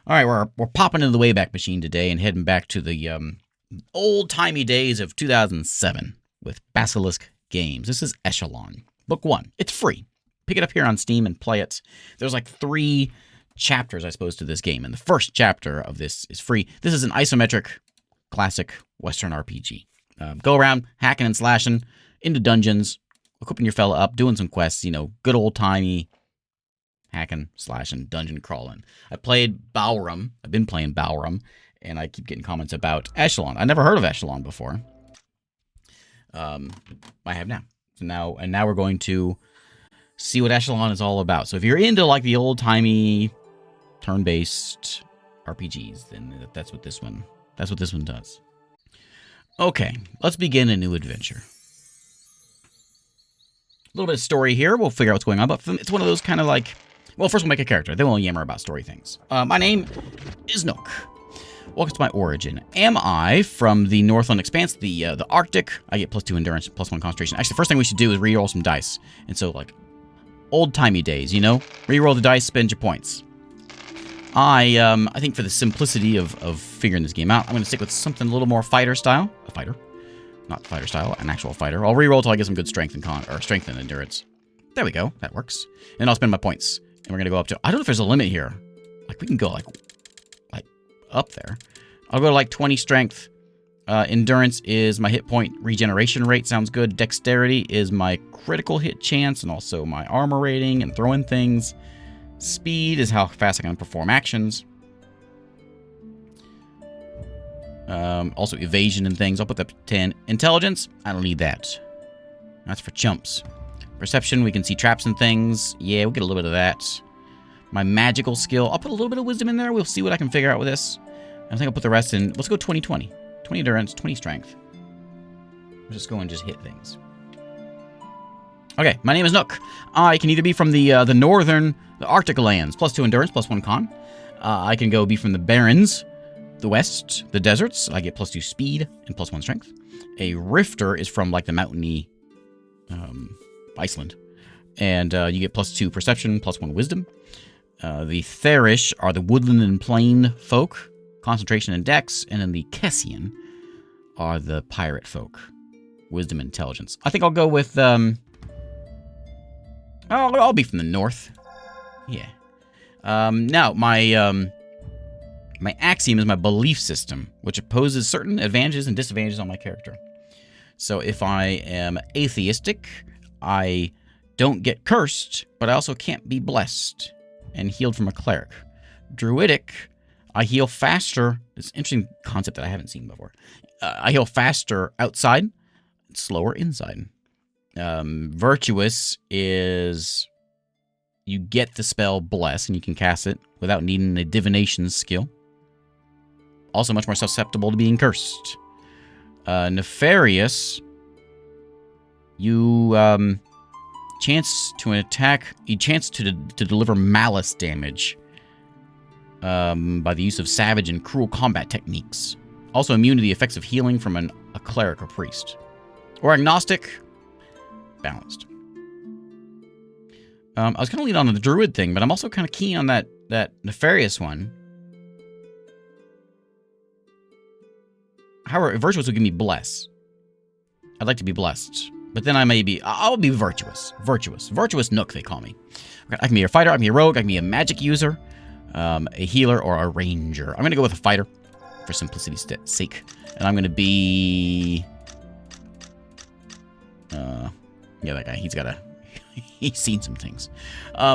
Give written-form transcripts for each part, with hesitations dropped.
All right, we're popping into the Wayback Machine today and heading back to the old-timey days of 2007 with Basilisk Games. This is Eschalon, Book 1. It's free. Pick it up here on Steam and play it. There's like 3 chapters, I suppose, to this game, and the first chapter of this is free. This is an isometric, classic Western RPG. Go around hacking and slashing into dungeons, equipping your fella up, doing some quests, you know, good old-timey hacking, slashing, dungeon crawling. I played Baurum. I've been playing Baurum, and I keep getting comments about Eschalon. I never heard of Eschalon before. I have now. Now we're going to see what Eschalon is all about. So if you're into like the old-timey turn-based RPGs, then that's what this one does. Okay, let's begin a new adventure. A little bit of story here. We'll figure out what's going on, but it's one of those kind of like, well, first we'll make a character, then we'll yammer about story things. My name is Nook. Welcome to my origin. Am I from the Northland Expanse, the Arctic? I get +2 endurance, +1 concentration. Actually, the first thing we should do is re-roll some dice. And so, like, old-timey days, you know? Re-roll the dice, spend your points. I think for the simplicity of figuring this game out, I'm going to stick with something a little more fighter style. A fighter. Not fighter style, an actual fighter. I'll re-roll till I get some good strength and endurance. There we go. That works. And I'll spend my points. And we're going to go up to... I don't know if there's a limit here. Like, we can go, like up there. I'll go to, like, 20 strength. Endurance is my hit point regeneration rate. Sounds good. Dexterity is my critical hit chance and also my armor rating and throwing things. Speed is how fast I can perform actions. Also evasion and things. I'll put that to 10. Intelligence, I don't need that. That's for chumps. Perception, we can see traps and things. Yeah, we'll get a little bit of that. My magical skill, I'll put a little bit of wisdom in there. We'll see what I can figure out with this. I think I'll put the rest in. Let's go 20-20. 20 endurance, 20 strength. We'll just go and just hit things. Okay, my name is Nook. I can either be from the Arctic lands, +2 endurance, +1 con. I can go be from the Barrens, the west, the deserts. I get +2 speed and +1 strength. A rifter is from like the mountainy Iceland. And you get +2 perception, +1 wisdom. The Therish are the woodland and plain folk, concentration and dex. And then the Kessian are the pirate folk, wisdom and intelligence. I think I'll go with... I'll be from the north. Yeah. Now, my axiom is my belief system, which opposes certain advantages and disadvantages on my character. So if I am atheistic, I don't get cursed, but I also can't be blessed and healed from a cleric. Druidic, I heal faster. It's an interesting concept that I haven't seen before. I heal faster outside, slower inside. Virtuous is you get the spell Bless and you can cast it without needing a divination skill. Also much more susceptible to being cursed. Nefarious, you chance to an attack, you chance to deliver malice damage by the use of savage and cruel combat techniques. Also immune to the effects of healing from a cleric or priest. Or agnostic, balanced. I was going to lean on the druid thing, but I'm also kind of keen on that nefarious one. However, virtuous will give me bless. I'd like to be blessed. But then I'll be virtuous. Virtuous Nook, they call me. I can be a fighter, I can be a rogue, I can be a magic user, a healer, or a ranger. I'm going to go with a fighter for simplicity's sake. And I'm going to be... yeah, that guy, he's seen some things.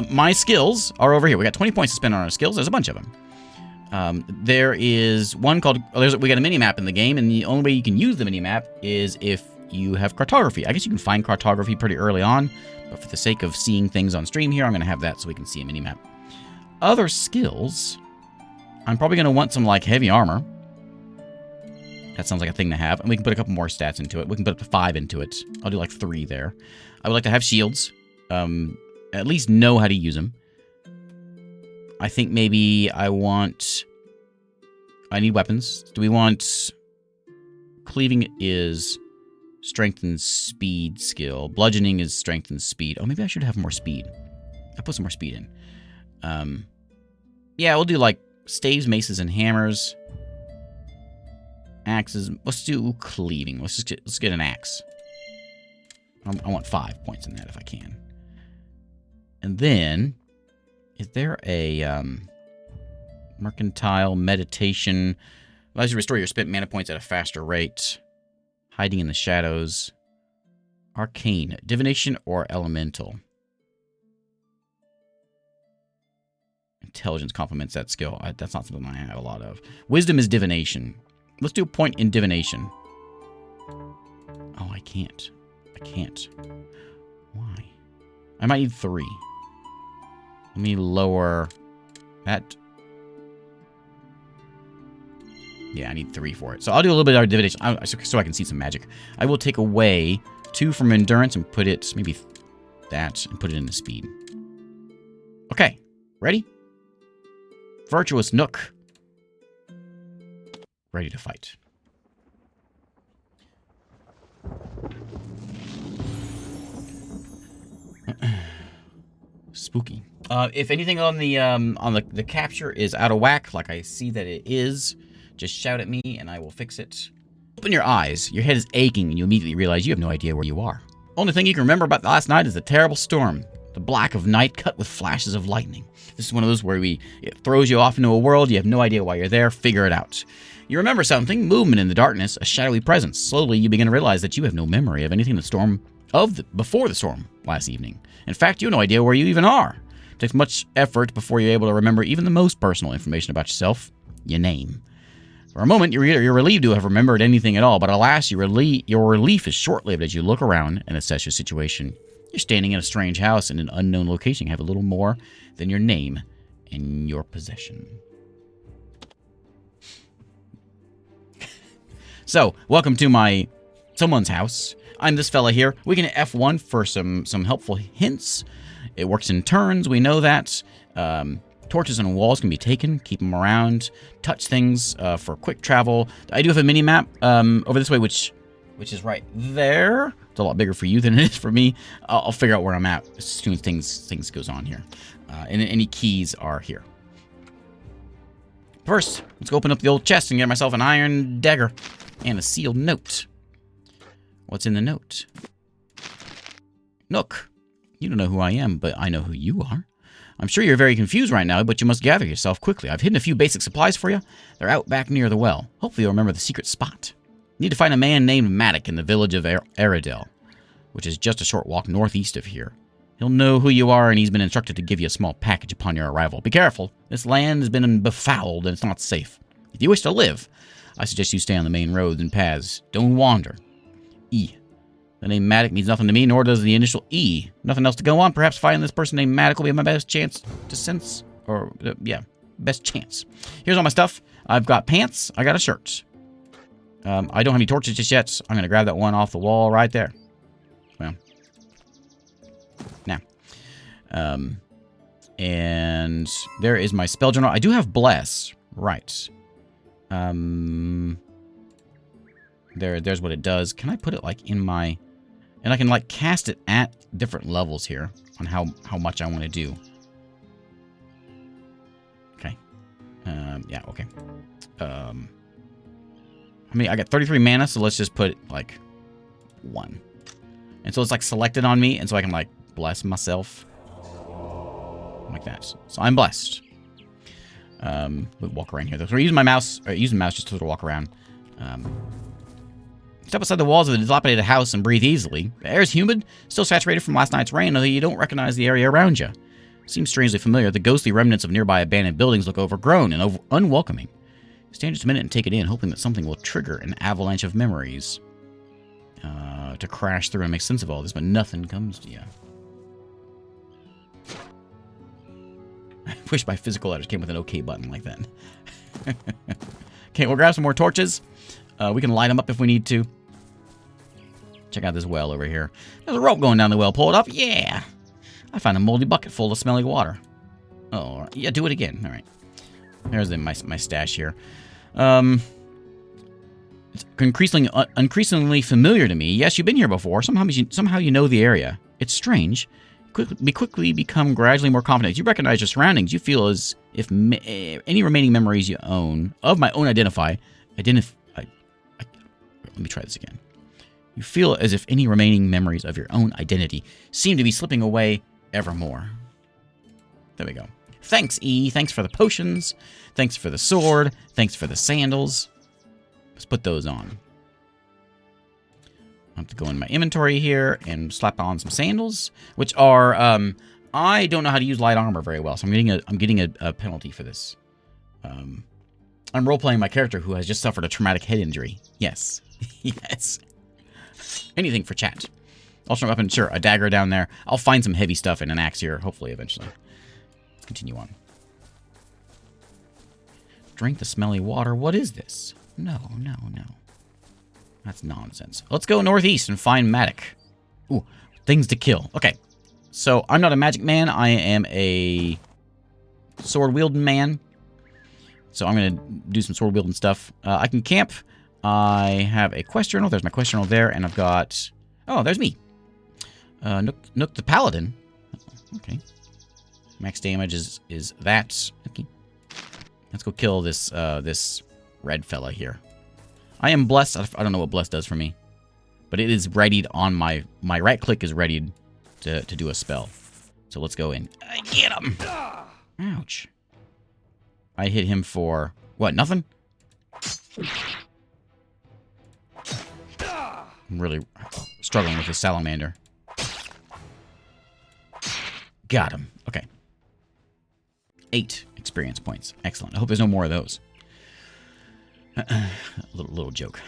My skills are over here. We got 20 points to spend on our skills. There's a bunch of them. There is one called... we got a mini-map in the game, and the only way you can use the mini-map is if you have cartography. I guess you can find cartography pretty early on, but for the sake of seeing things on stream here, I'm going to have that so we can see a mini-map. Other skills, I'm probably going to want some, like, heavy armor. That sounds like a thing to have. And we can put a couple more stats into it. We can put up to 5 into it. I'll do, like, 3 there. I would like to have shields. At least know how to use them. I think maybe I need weapons. Do we want... Cleaving is strength and speed skill. Bludgeoning is strength and speed. Oh, maybe I should have more speed. I'll put some more speed in. Yeah, we'll do like staves, maces, and hammers. Axes. Let's do cleaving. Let's get an axe. I want 5 points in that if I can. And then, is there a mercantile meditation? Allows you to restore your spent mana points at a faster rate. Hiding in the shadows. Arcane, divination, or elemental. Intelligence complements that skill. That's not something I have a lot of. Wisdom is divination. Let's do a point in divination. Oh, I can't. I can't. Why? I might need 3. Let me lower that. Yeah, I need 3 for it. So I'll do a little bit of divination so I can see some magic. I will take away 2 from endurance and put it, maybe that, and put it into speed. Okay, ready? Virtuous Nook. Ready to fight. Spooky. If anything on the capture is out of whack, like I see that it is, just shout at me and I will fix it. Open your eyes. Your head is aching and you immediately realize you have no idea where you are. Only thing you can remember about last night is the terrible storm. The black of night cut with flashes of lightning. This is one of those where it throws you off into a world, you have no idea why you're there, figure it out. You remember something, movement in the darkness, a shadowy presence. Slowly you begin to realize that you have no memory of anything before the storm last evening. In fact, you have no idea where you even are. It takes much effort before you're able to remember even the most personal information about yourself, your name. For a moment, you're relieved to have remembered anything at all, but alas, your relief is short-lived as you look around and assess your situation. You're standing in a strange house in an unknown location. You have a little more than your name in your possession. So, welcome to someone's house. I'm this fella here. We can F1 for some helpful hints. It works in turns. We know that. Torches on walls can be taken. Keep them around. Touch things for quick travel. I do have a mini map over this way, which is right there. It's a lot bigger for you than it is for me. I'll figure out where I'm at as soon as things goes on here. And any keys are here. First, let's go open up the old chest and get myself an iron dagger and a sealed note. What's in the note? Nook, you don't know who I am, but I know who you are. I'm sure you're very confused right now, but you must gather yourself quickly. I've hidden a few basic supplies for you. They're out back near the well. Hopefully you'll remember the secret spot. You need to find a man named Madic in the village of Aridell, which is just a short walk northeast of here. He'll know who you are, and he's been instructed to give you a small package upon your arrival. Be careful. This land has been befouled, and it's not safe. If you wish to live, I suggest you stay on the main roads and paths. Don't wander. E. The name Madic means nothing to me, nor does the initial E. Nothing else to go on. Perhaps finding this person named Madic will be my best chance to sense, best chance. Here's all my stuff. I've got pants. I got a shirt. I don't have any torches just yet, so I'm going to grab that one off the wall right there. Well, now. And there is my spell journal. I do have Bless. Right. There's what it does. Can I put it, like, in my... And I can, like, cast it at different levels here on how much I want to do. Okay. Yeah, okay. I mean, I got 33 mana, so let's just put, like, 1. And so it's, like, selected on me, and so I can, like, bless myself. Like that. So I'm blessed. We'll walk around here, though. So we're using my mouse, or using the mouse just to sort of walk around. Step outside the walls of the dilapidated house and breathe easily. The air is humid, still saturated from last night's rain, although you don't recognize the area around you. It seems strangely familiar. The ghostly remnants of nearby abandoned buildings look overgrown and unwelcoming. Stand just a minute and take it in, hoping that something will trigger an avalanche of memories to crash through and make sense of all this, but nothing comes to you. I wish my physical letters came with an OK button like that. Okay, we'll grab some more torches. We can light them up if we need to. Check out this well over here. There's a rope going down the well. Pull it up. Yeah. I found a moldy bucket full of smelly water. Oh, yeah, do it again. All right. There's my stash here. It's increasingly familiar to me. Yes, you've been here before. Somehow you know the area. It's strange. quickly become gradually more confident. As you recognize your surroundings, you feel as if any remaining memories you own of my own let me try this again. You feel as if any remaining memories of your own identity seem to be slipping away evermore. There we go. Thanks, E. Thanks for the potions. Thanks for the sword. Thanks for the sandals. Let's put those on. I have to go in my inventory here and slap on some sandals, which are, I don't know how to use light armor very well, so I'm getting a penalty for this. I'm role-playing my character who has just suffered a traumatic head injury. Yes. Yes. Anything for chat. Alternate weapon, sure, a dagger down there. I'll find some heavy stuff and an axe here, hopefully, eventually. Let's continue on. Drink the smelly water. What is this? No. That's nonsense. Let's go northeast and find Madic. Ooh, things to kill. Okay, so I'm not a magic man. I am a sword-wielding man. So I'm going to do some sword-wielding stuff. I can camp. I have a quest journal. There's my quest journal there. And I've got... Oh, there's me. Nook the Paladin. Okay. Max damage is that. Okay. Let's go kill this this red fella here. I am blessed. I don't know what blessed does for me. But it is readied on my right click is readied to do a spell. So let's go in. Get him! Ouch. I hit him for... What, nothing? I'm really struggling with this salamander. Got him. Okay. 8 experience points. Excellent. I hope there's no more of those. little joke.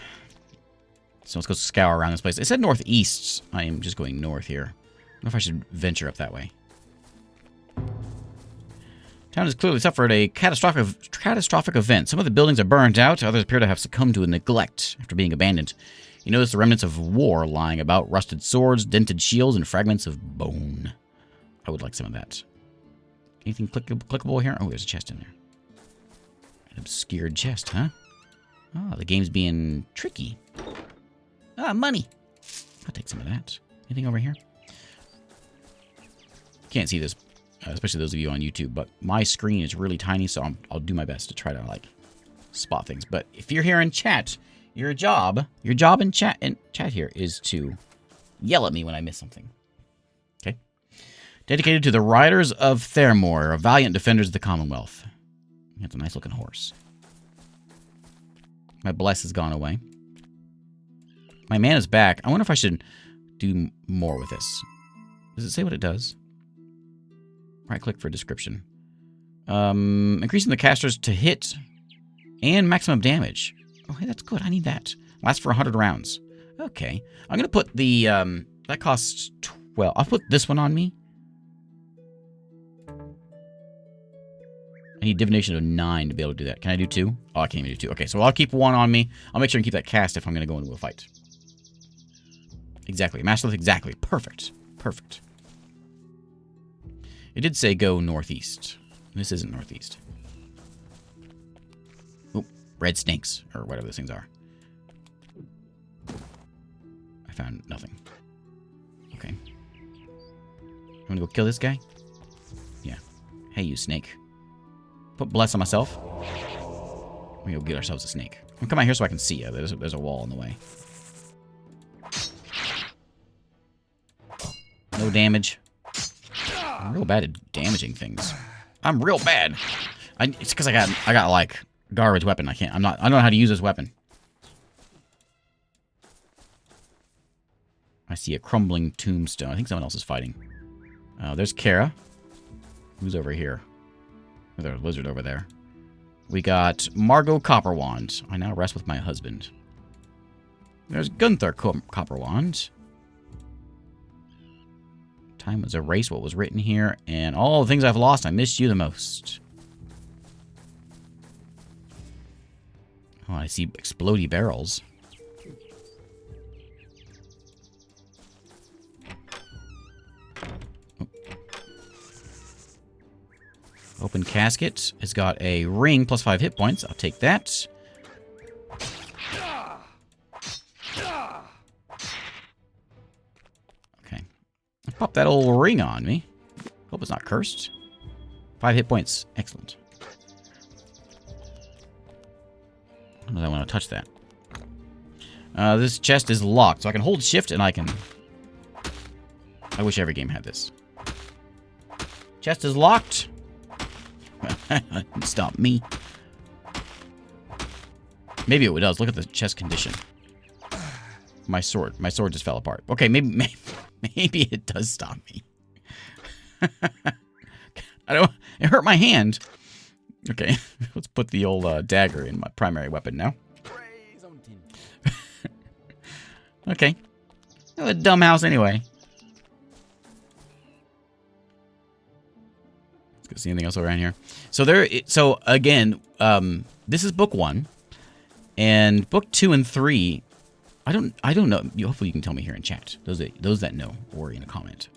So let's go scour around this place. It said northeast. I am just going north here. I don't know if I should venture up that way. Town has clearly suffered a catastrophic event. Some of the buildings are burned out. Others appear to have succumbed to neglect after being abandoned. You notice the remnants of war lying about. Rusted swords, dented shields, and fragments of bone. I would like some of that. Anything clickable here? Oh, there's a chest in there. An obscured chest, huh? Oh, the game's being tricky. Ah, money. I'll take some of that. Anything over here? Can't see this, especially those of you on YouTube, but my screen is really tiny, so I'll do my best to try to, like, spot things. But if you're here in chat, your job in chat here is to yell at me when I miss something. Okay? Dedicated to the Riders of Thermore, valiant defenders of the Commonwealth. That's a nice-looking horse. My bless has gone away. My mana is back. I wonder if I should do more with this. Does it say what it does? Right-click for description. Increasing the casters to hit and maximum damage. Oh, hey, that's good. I need that. Lasts for 100 rounds. Okay. I'm going to put the... that costs 12. I'll put this one on me. I need divination of 9 to be able to do that. Can I do 2? Oh, I can't even do 2. Okay, so I'll keep 1 on me. I'll make sure and keep that cast if I'm going to go into a fight. Exactly. Masterless, exactly. Perfect. Perfect. It did say go northeast. This isn't northeast. Oh, red snakes, or whatever those things are. I found nothing. Okay. I'm going to go kill this guy? Yeah. Hey, you snake. Put bless on myself. We're going to go get ourselves a snake. Come out here so I can see you. There's a wall in the way. No damage. I'm real bad at damaging things. I'm real bad. It's because I got like garbage weapon. I don't know how to use this weapon. I see a crumbling tombstone. I think someone else is fighting. There's Kara. Who's over here? There's a lizard over there. We got Margot Copperwand. I now rest with my husband. There's Gunther Copperwand. Time was erased what was written here, and all the things I've lost, I miss you the most. Oh, I see explodey barrels. Oh. Open casket has got a ring plus 5 hit points. I'll take that. Pop that old ring on me. Hope it's not cursed. 5 hit points. Excellent. I don't know if I want to touch that. This chest is locked, so I can hold shift and I can... I wish every game had this. Chest is locked. Stop me. Maybe it does. Look at the chest condition. My sword just fell apart. Okay, maybe it does stop me. It hurt my hand. Okay, let's put the old dagger in my primary weapon now. Okay. A dumb house anyway. Let's go see anything else around here. So again, this is book 1. And book 2 and 3, I don't know. Hopefully you can tell me here in chat. Those that know, or in a comment.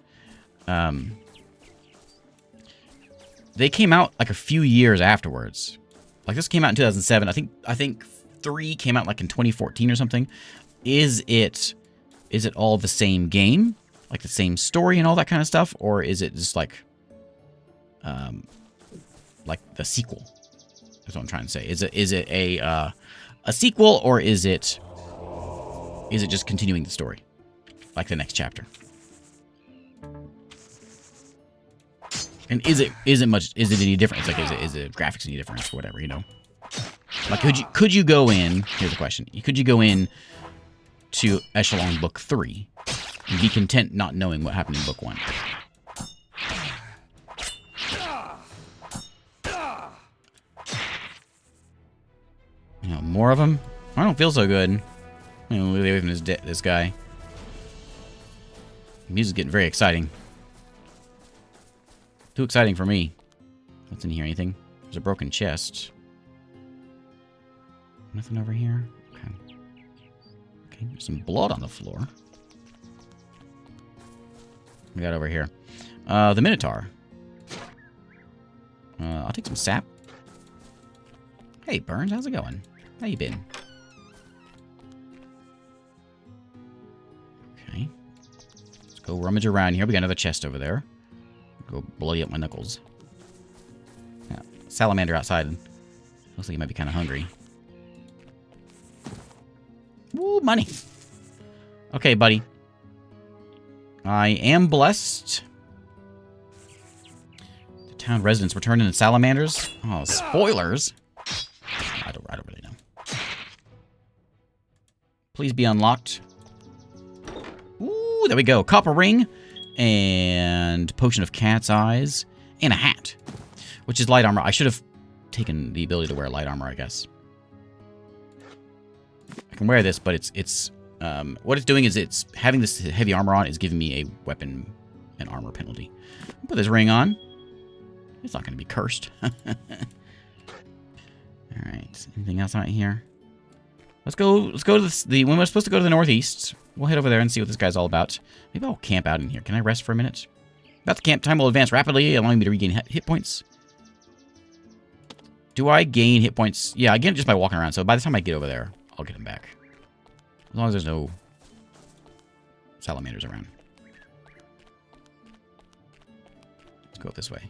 They came out like a few years afterwards. Like this came out in 2007. I think 3 came out like in 2014 or something. Is it all the same game? Like the same story and all that kind of stuff? Or is it just like the sequel? That's what I'm trying to say. Is it a sequel, or is it just continuing the story? Like the next chapter? And is it any different? It's like, is it graphics any different or whatever, you know? Like, could you go in, here's the question. Could you go in to Eschalon book 3 and be content not knowing what happened in book 1? You know, more of them? I don't feel so good. I'm gonna leave away from this guy. The music's getting very exciting. Too exciting for me. What's in here? Anything? There's a broken chest. Nothing over here? Okay. Okay, there's some blood on the floor. What we got over here? The Minotaur. I'll take some sap. Hey, Burns, how's it going? How you been? Okay. Let's go rummage around here. We got another chest over there. Go bloody up my knuckles. Yeah, salamander outside. Looks like he might be kind of hungry. Woo, money. Okay, buddy. I am blessed. The town residents returned into salamanders. Oh, spoilers. I don't really know. Please be unlocked. Ooh, there we go. Copper ring. And potion of cat's eyes. And a hat. Which is light armor. I should have taken the ability to wear light armor, I guess. I can wear this, but it's what it's doing is it's having this heavy armor on is giving me a weapon and armor penalty. I'll put this ring on. It's not going to be cursed. Alright. Anything else out here? Let's go to when we're supposed to go to the northeast. We'll head over there and see what this guy's all about. Maybe I'll camp out in here. Can I rest for a minute? About the camp time will advance rapidly, allowing me to regain hit points. Do I gain hit points? Yeah, I get it just by walking around. So by the time I get over there, I'll get them back. As long as there's no salamanders around. Let's go this way.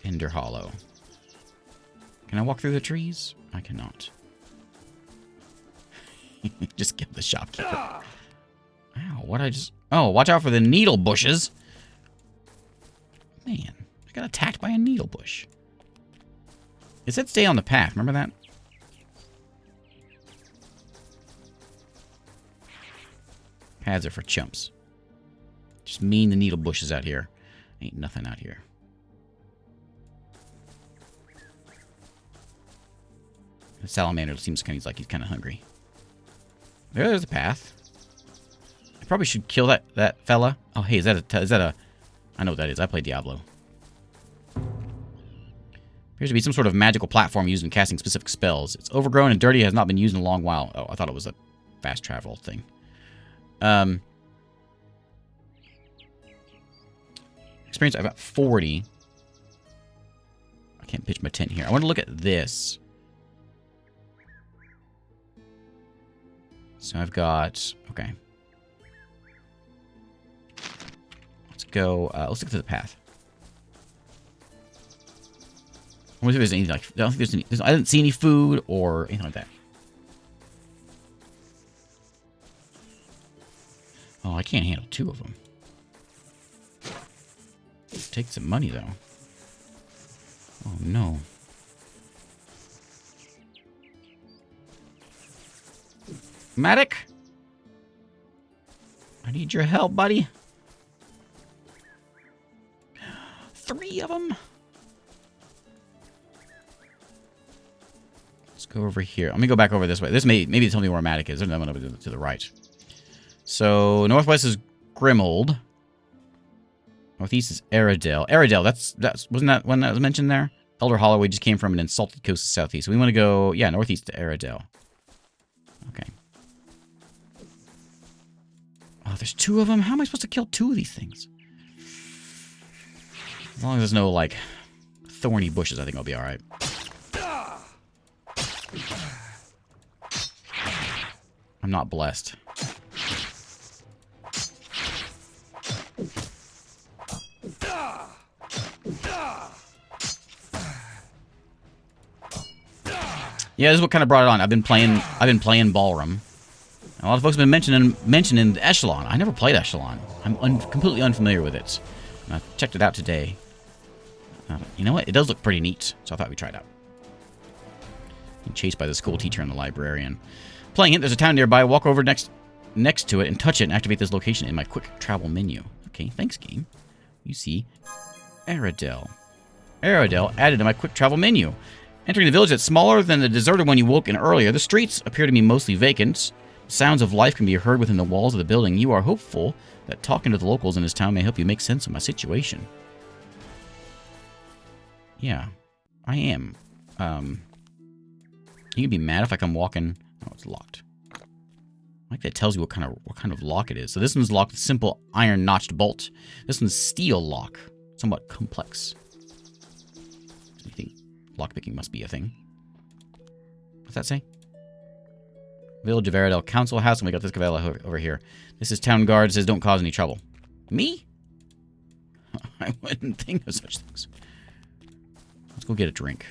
Ender Hollow. Can I walk through the trees? I cannot. Just kill the shopkeeper. Ow, what I just... Oh, watch out for the needle bushes. Man, I got attacked by a needle bush. It said stay on the path. Remember that? Paths are for chumps. Just mean the needle bushes out here. Ain't nothing out here. The salamander seems like he's kind of hungry. There's a path. I probably should kill that fella. Oh, hey, is that a... I know what that is. I play Diablo. Appears to be some sort of magical platform used in casting specific spells. It's overgrown and dirty and has not been used in a long while. Oh, I thought it was a fast travel thing. Experience, I've got 40. I can't pitch my tent here. I want to look at this. So I've got... Okay. go, let's look through the path. I wonder if there's anything like, I don't think there's any, I didn't see any food or anything like that. Oh, I can't handle 2 of them. Take some money, though. Oh, no. Madic? I need your help, buddy. 3 of them? Let's go over here. Let me go back over this way. This maybe tell me where Madic is. There's another one over to the right. So, northwest is Grimold. Northeast is Aridell. Aridell, that's wasn't that one that was mentioned there? Elder Hollow, we just came from an insulted coast of southeast. So we want to go, yeah, northeast to Aridell. Okay. Oh, there's 2 of them? How am I supposed to kill 2 of these things? As long as there's no, like, thorny bushes, I think I'll be alright. I'm not blessed. Yeah, this is what kind of brought it on. I've been playing Ballroom. A lot of folks have been mentioning Eschalon. I never played Eschalon. I'm completely unfamiliar with it. And I checked it out today. You know what? It does look pretty neat, so I thought we'd try it out. I'm chased by the school teacher and the librarian. Playing it, there's a town nearby. Walk over next to it and touch it and activate this location in my quick travel menu. Okay, thanks, game. You see Aridell. Aridell added to my quick travel menu. Entering the village that's smaller than the deserted one you woke in earlier, the streets appear to be mostly vacant. Sounds of life can be heard within the walls of the building. You are hopeful that talking to the locals in this town may help you make sense of my situation. Yeah, I am. You can be mad if I come walking. Oh, it's locked. I like that it tells you what kind of lock it is. So this one's locked with simple iron notched bolt. This one's steel lock, somewhat complex. I think lockpicking must be a thing. What's that say? Village of Aridell Council House, and we got this Cavella over here. This is town guard, says don't cause any trouble. Me? I wouldn't think of such things. Let's go get a drink.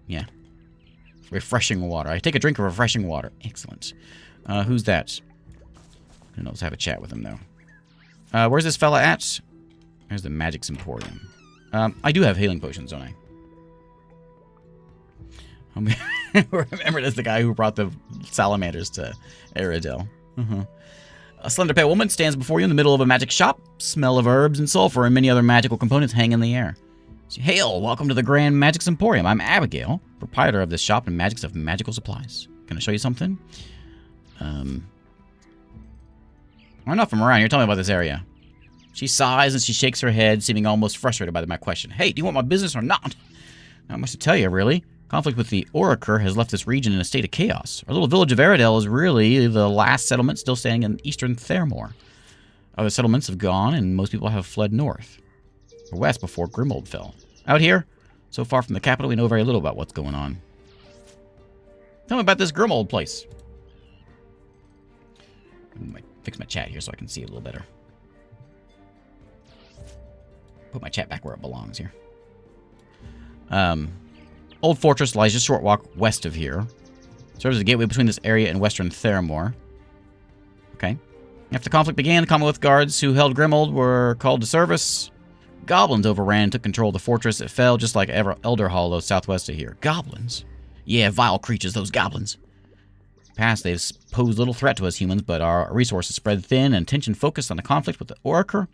Yeah. Refreshing water. I take a drink of refreshing water. Excellent. Who's that? I don't know. Let's have a chat with him, though. Where's this fella at? There's the Magic's Emporium. I do have healing potions, don't I? Remember, that's the guy who brought the salamanders to Aridell. A slender pale woman stands before you in the middle of a magic shop. Smell of herbs and sulfur and many other magical components hang in the air. Hail! Welcome to the Grand Magic's Emporium. I'm Abigail, proprietor of this shop and magics of magical supplies. Can I show you something? I don't know if I'm around here. Tell me about this area. She sighs and she shakes her head, seeming almost frustrated by my question. Hey, do you want my business or not? Not much to tell you, really. Conflict with the Oracle has left this region in a state of chaos. Our little village of Aridell is really the last settlement still standing in eastern Thermore. Other settlements have gone, and most people have fled north or west before Grimold fell. Out here, so far from the capital, we know very little about what's going on. Tell me about this Grimold place. I might fix my chat here so I can see it a little better. Put my chat back where it belongs here. Old Fortress lies just a short walk west of here. Serves as a gateway between this area and western Thermore. Okay. After the conflict began, the Commonwealth guards who held Grimold were called to service. Goblins overran and took control of the fortress. It fell just like Elder Hollow southwest of here. Goblins? Yeah, vile creatures, those goblins. In the past, they've posed little threat to us humans, but our resources spread thin and tension focused on the conflict with the Oracle,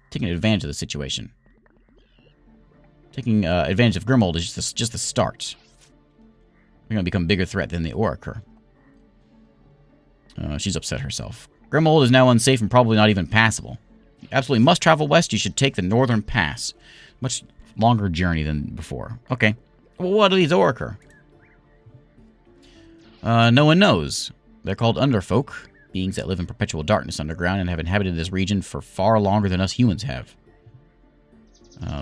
taking advantage of the situation. Taking advantage of Grimold is just the start. We're going to become a bigger threat than the Oracle. She's upset herself. Grimold is now unsafe and probably not even passable. You absolutely must travel west. You should take the northern pass. Much longer journey than before. Okay. Well, what are these Oracle? No one knows. They're called Underfolk, beings that live in perpetual darkness underground and have inhabited this region for far longer than us humans have.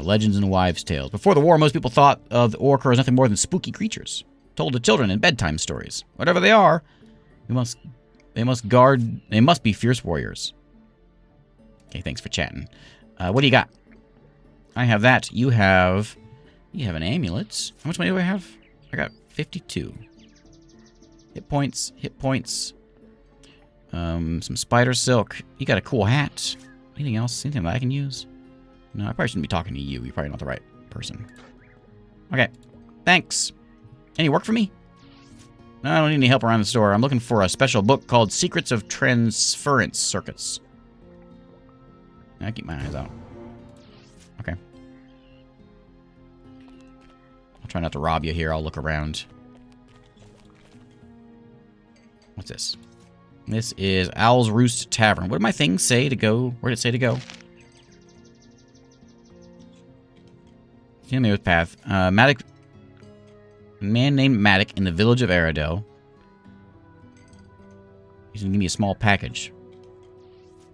Legends and wives' tales. Before the war, most people thought of the Oracle as nothing more than spooky creatures, told to children in bedtime stories. Whatever they are, they must be fierce warriors. Okay, thanks for chatting. What do you got? I have that. You have an amulet. How much money do I have? I got 52. Hit points. Some spider silk. You got a cool hat. Anything else? Anything that I can use? No, I probably shouldn't be talking to you. You're probably not the right person. Okay. Thanks. Any work for me? No, I don't need any help around the store. I'm looking for a special book called Secrets of Transference Circuits. I keep my eyes out. Okay. I'll try not to rob you here. I'll look around. What's this? This is Owl's Roost Tavern. What did my thing say to go? Where did it say to go? Continue with path. Madic. A man named Madic in the village of Aridell. He's gonna give me a small package.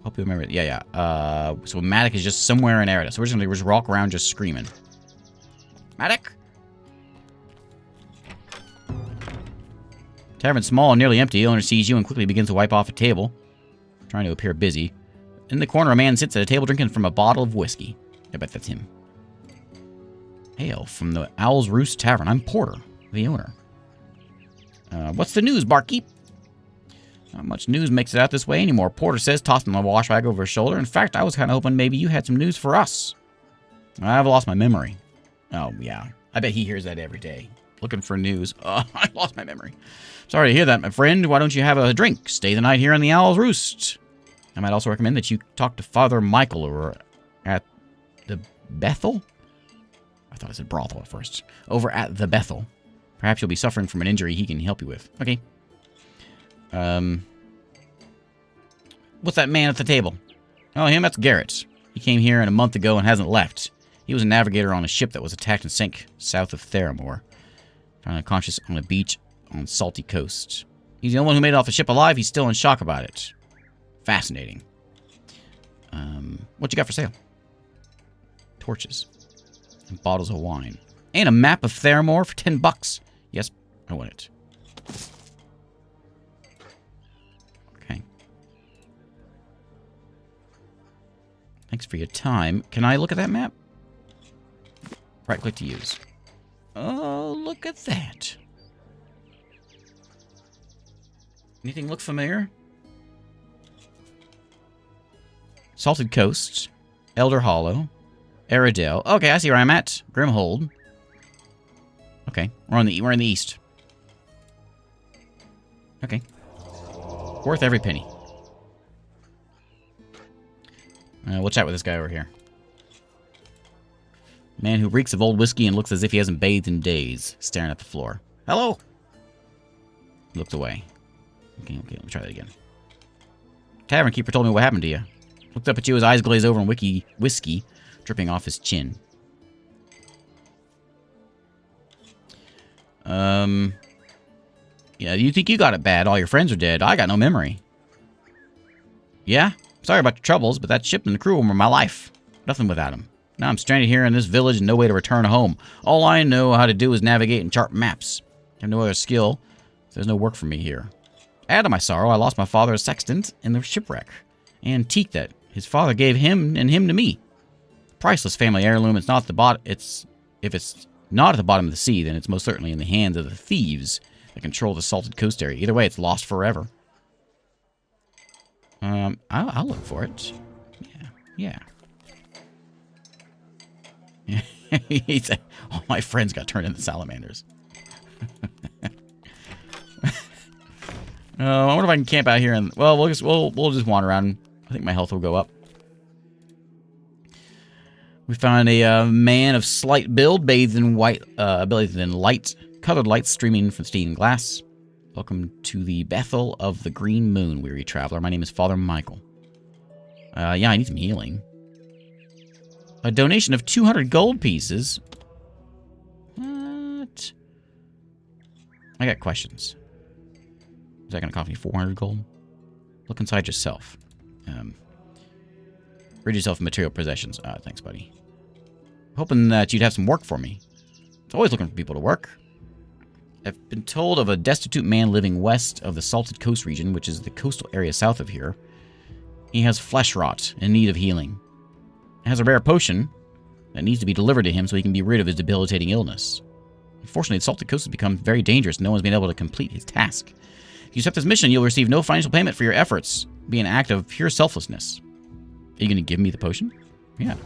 Hope you remember it. Yeah. So Madic is just somewhere in Aridell. So we're just gonna walk around just screaming. Madic! Tavern's small and nearly empty. The owner sees you and quickly begins to wipe off a table, trying to appear busy. In the corner, a man sits at a table drinking from a bottle of whiskey. I bet that's him. Hail from the Owl's Roost Tavern. I'm Porter, the owner. What's the news, barkeep? Not much news makes it out this way anymore, Porter says, tossing the wash bag over his shoulder. In fact, I was kind of hoping maybe you had some news for us. I've lost my memory. Oh, yeah. I bet he hears that every day. Looking for news. Oh, I lost my memory. Sorry to hear that, my friend. Why don't you have a drink? Stay the night here on the Owl's Roost. I might also recommend that you talk to Father Michael over at the Bethel. I thought I said brothel at first. Over at the Bethel. Perhaps you'll be suffering from an injury he can help you with. Okay. What's that man at the table? Oh, him? That's Garrett. He came here a month ago and hasn't left. He was a navigator on a ship that was attacked and sank south of Theramore. Found unconscious on a beach on Salty Coast. He's the only one who made it off the ship alive. He's still in shock about it. Fascinating. What you got for sale? Torches. And bottles of wine. And a map of Theramore for $10. Yes, I want it. Okay. Thanks for your time. Can I look at that map? Right-click to use. Oh, look at that. Anything look familiar? Salted Coast. Elder Hollow. Aridell. Okay, I see where I'm at. Grimhold. Okay, we're in the east. Okay. Worth every penny. We'll chat with this guy over here. Man who reeks of old whiskey and looks as if he hasn't bathed in days, staring at the floor. Hello! Looked away. Okay, let me try that again. Tavern keeper told me what happened to you. Looked up at you, his eyes glazed over and whiskey dripping off his chin. Yeah, you think you got it bad. All your friends are dead. I got no memory. Yeah? Sorry about your troubles, but that ship and the crew were my life. Nothing without them. Now I'm stranded here in this village and no way to return home. All I know how to do is navigate and chart maps. I have no other skill. There's no work for me here. Add to my sorrow, I lost my father as sextant in the shipwreck. Antique that his father gave him and him to me. Priceless family heirloom. It's not at the bottom. If it's not at the bottom of the sea, then it's most certainly in the hands of the thieves that control the Salted Coast area. Either way, it's lost forever. I'll look for it. Yeah. He said, all my friends got turned into salamanders. I wonder if I can camp out here and well, we'll just wander around. I think my health will go up. We found a man of slight build, bathed in colored light streaming from stained glass. Welcome to the Bethel of the Green Moon, weary traveler. My name is Father Michael. Yeah, I need some healing. A donation of 200 gold pieces. What? I got questions. Is that going to cost me 400 gold? Look inside yourself. Rid yourself of material possessions. Thanks, buddy. Hoping that you'd have some work for me. It's always looking for people to work. I've been told of a destitute man living west of the Salted Coast region, which is the coastal area south of here. He has flesh rot in need of healing. He has a rare potion that needs to be delivered to him so he can be rid of his debilitating illness. Unfortunately, the Salted Coast has become very dangerous. No one's been able to complete his task. If you accept this mission, you'll receive no financial payment for your efforts. It'll be an act of pure selflessness. Are you going to give me the potion? Yeah.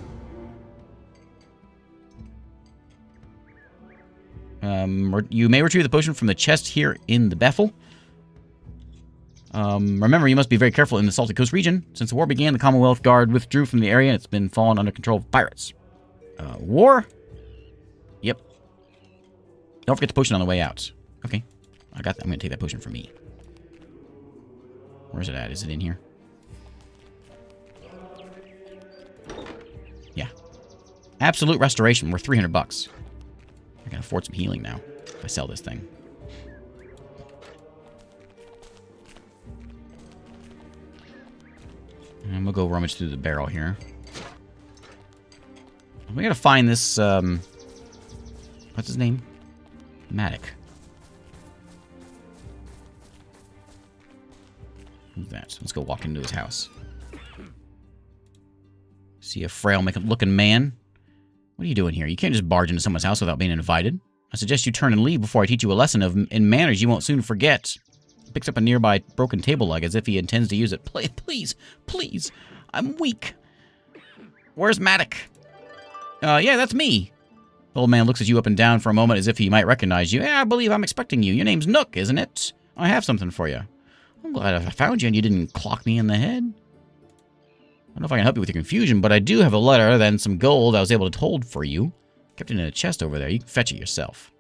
You may retrieve the potion from the chest here in the Bethel. Remember, you must be very careful in the Salted Coast region. Since the war began, the Commonwealth Guard withdrew from the area and it's been fallen under control of pirates. War? Yep. Don't forget the potion on the way out. Okay. I got that. I'm going to take that potion for me. Where's it at? Is it in here? Yeah. Absolute restoration. We're 300 bucks. I can afford some healing now if I sell this thing. And we'll go rummage through the barrel here. We gotta find this, what's his name? Madic. Who's that? Let's go walk into his house. See a frail looking man. What are you doing here? You can't just barge into someone's house without being invited. I suggest you turn and leave before I teach you a lesson in manners you won't soon forget. Picks up a nearby broken table leg as if he intends to use it. Please, please, I'm weak. Where's Madic? Yeah, that's me. The old man looks at you up and down for a moment as if he might recognize you. Yeah, I believe I'm expecting you. Your name's Nook, isn't it? I have something for you. I'm glad I found you and you didn't clock me in the head. I don't know if I can help you with your confusion, but I do have a letter and some gold I was able to hold for you. Kept it in a chest over there. You can fetch it yourself.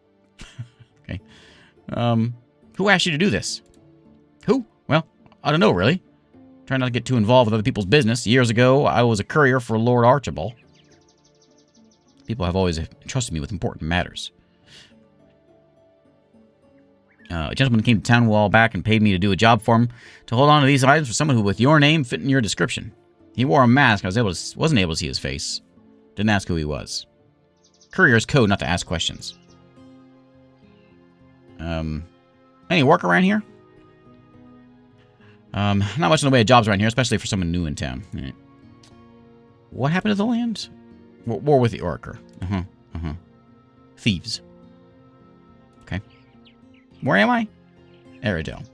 Okay. Who asked you to do this? Who? Well, I don't know, really. Try not to get too involved with other people's business. Years ago, I was a courier for Lord Archibald. People have always entrusted me with important matters. A gentleman came to town a while back and paid me to do a job for him to hold on to these items for someone who, with your name, fit in your description. He wore a mask. Wasn't able to see his face. Didn't ask who he was. Courier's code not to ask questions. Any work around here? Not much in the way of jobs around here, especially for someone new in town. Right. What happened to the land? War with the Oracle. Thieves. Okay. Where am I? Aridell.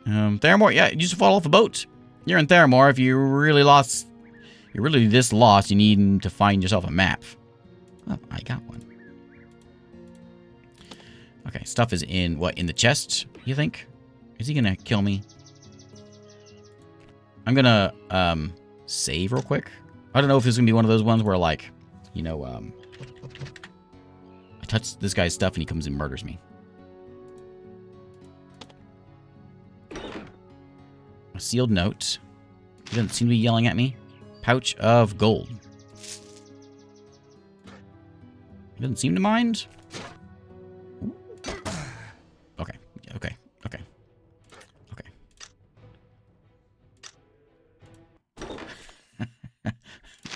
Theramore, yeah, you just fall off a boat. You're in Theramore. If you're really this lost, you need to find yourself a map. Oh, I got one. Okay, stuff is in the chest, you think? Is he gonna kill me? I'm gonna save real quick. I don't know if this is gonna be one of those ones where, like, you know, I touch this guy's stuff and he comes and murders me. A sealed note. He doesn't seem to be yelling at me. Pouch of gold. He doesn't seem to mind. Okay. Okay. Okay. Okay.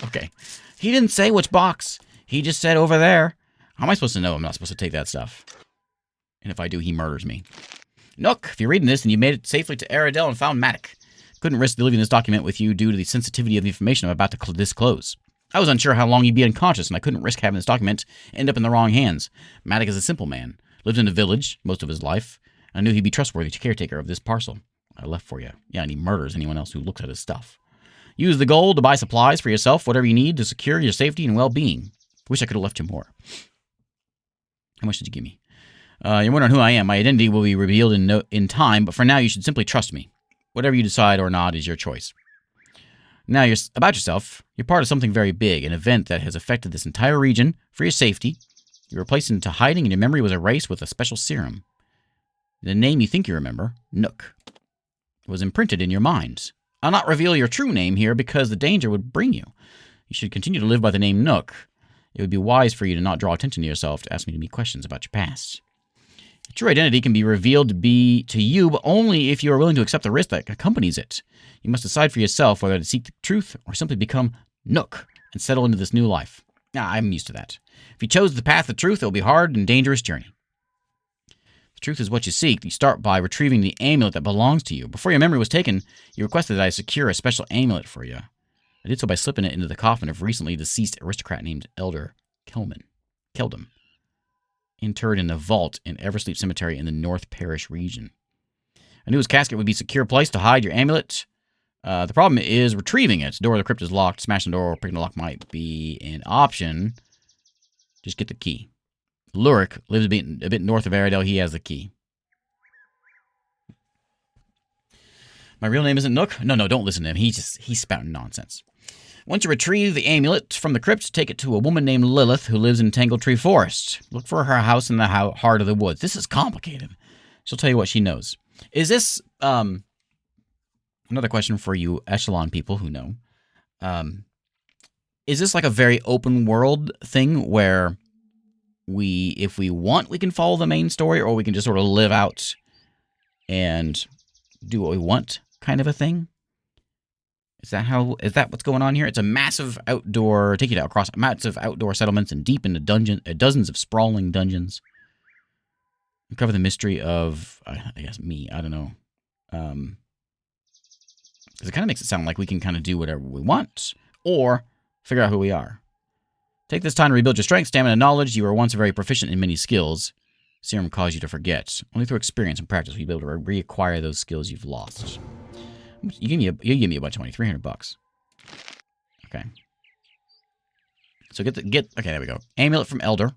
Okay. He didn't say which box. He just said over there. How am I supposed to know I'm not supposed to take that stuff? And if I do, he murders me. Nook, if you're reading this and you made it safely to Aridell and found Madic, couldn't risk leaving this document with you due to the sensitivity of the information I'm about to disclose. I was unsure how long you'd be unconscious, and I couldn't risk having this document end up in the wrong hands. Madic is a simple man, lived in a village most of his life. I knew he'd be trustworthy caretaker of this parcel I left for you. Yeah, and he murders anyone else who looks at his stuff. Use the gold to buy supplies for yourself, whatever you need to secure your safety and well-being. Wish I could have left you more. How much did you give me? You're wondering who I am. My identity will be revealed in time, but for now you should simply trust me. Whatever you decide or not is your choice. Now, you're about yourself. You're part of something very big, an event that has affected this entire region. For your safety, you were placed into hiding and your memory was erased with a special serum. The name you think you remember, Nook, was imprinted in your mind. I'll not reveal your true name here because the danger would bring you. You should continue to live by the name Nook. It would be wise for you to not draw attention to yourself to ask me to be questions about your past. Your true identity can be revealed to you, but only if you are willing to accept the risk that accompanies it. You must decide for yourself whether to seek the truth or simply become Nook and settle into this new life. I'm used to that. If you chose the path of truth, it will be a hard and dangerous journey. The Truth is what you seek. You start by retrieving the amulet that belongs to you. Before your memory was taken, you requested that I secure a special amulet for you. I did so by slipping it into the coffin of recently deceased aristocrat named Elder Keldum, interred in a vault in Eversleep Cemetery in the North Parish region. I knew his casket would be a secure place to hide your amulet. The problem is retrieving it. The door of the crypt is locked. Smashing the door or picking the lock might be an option. Just get the key. Lurik lives a bit north of Aridell. He has the key. My real name isn't Nook? No, don't listen to him. He's spouting nonsense. Once you retrieve the amulet from the crypt, take it to a woman named Lilith who lives in Tangle Tree Forest. Look for her house in the heart of the woods. This is complicated. She'll tell you what she knows. Is this, another question for you Eschalon people who know. Is this like a very open world thing where if we want, we can follow the main story, or we can just sort of live out and do what we want kind of a thing? Is that what's going on here? It's a massive outdoor, take you across massive outdoor settlements and deep into dozens of sprawling dungeons. Uncover the mystery of, I guess, me. I don't know. Because it kind of makes it sound like we can kind of do whatever we want, or figure out who we are. Take this time to rebuild your strength, stamina, and knowledge. You were once very proficient in many skills. Serum caused you to forget. Only through experience and practice will you be able to reacquire those skills you've lost. You give me a bunch of money, $300. Okay. So okay, there we go. Amulet from Alder.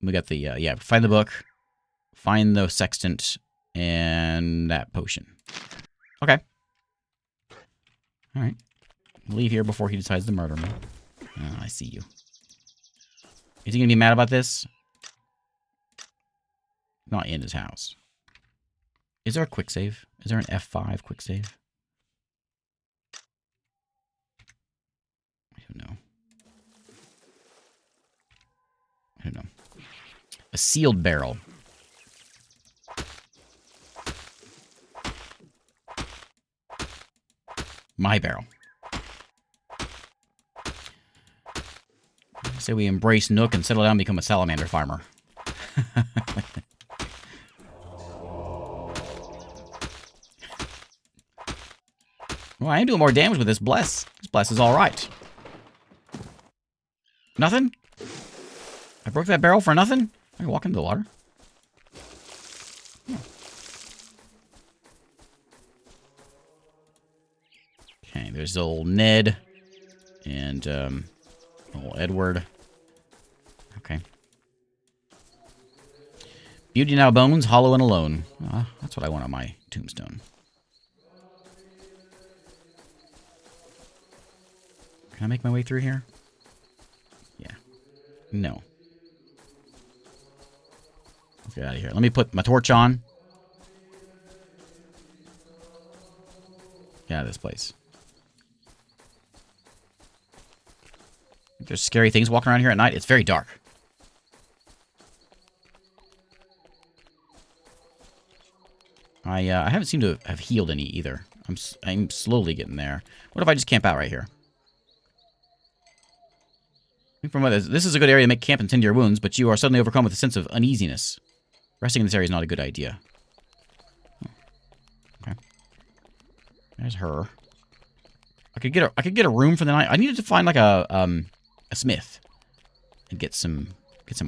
We got the find the book, find the sextant, and that potion. Okay. All right. Leave here before he decides to murder me. Oh, I see you. Is he gonna be mad about this? Not in his house. Is there a quick save? Is there an F5 quick save? I don't know. A sealed barrel. My barrel. I say we embrace Nook and settle down and become a salamander farmer. Well, I am doing more damage with this bless. This bless is alright. Nothing? I broke that barrel for nothing? I can walk into the water. Oh. Okay, there's old Ned. And, old Edward. Okay. Beauty now bones, hollow and alone. That's what I want on my tombstone. Can I make my way through here? Yeah. No. Let's get out of here. Let me put my torch on. Get out of this place. There's scary things walking around here at night. It's very dark. I haven't seemed to have healed any either. I'm slowly getting there. What if I just camp out right here? From this is a good area to make camp and tend to your wounds, but you are suddenly overcome with a sense of uneasiness. Resting in this area is not a good idea. Oh. Okay. There's her. I could get a room for the night. I needed to find like a smith and get some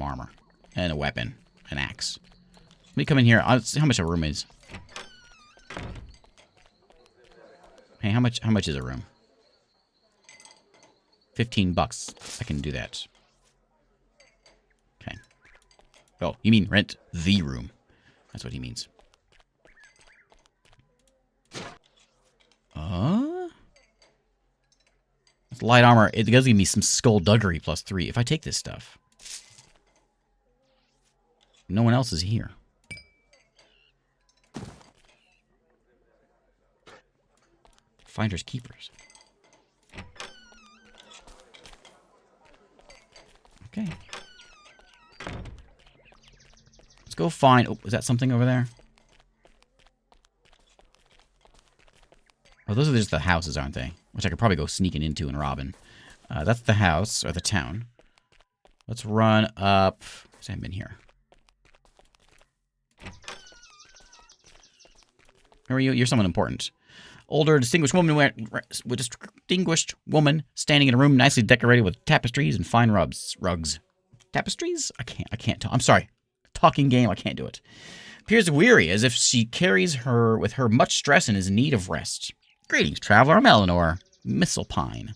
armor and a weapon, an axe. Let me come in here. I'll see how much a room is. Hey, how much is a room? $15. I can do that. Okay. Oh, you mean rent the room. That's what he means. It's light armor. It does give me some skullduggery +3. If I take this stuff. No one else is here. Finders keepers. Okay. Let's go find... Oh, is that something over there? Oh, those are just the houses, aren't they? Which I could probably go sneaking into and robbing. That's the house, or the town. Let's run up. I haven't been here. Who are you? You're someone important. Older, distinguished woman standing in a room nicely decorated with tapestries and fine rugs. Tapestries? I can't tell. I'm sorry. Talking game, I can't do it. Appears weary, as if she carries her with her much stress and is in need of rest. Greetings, traveler. I'm Eleanor Misselpine,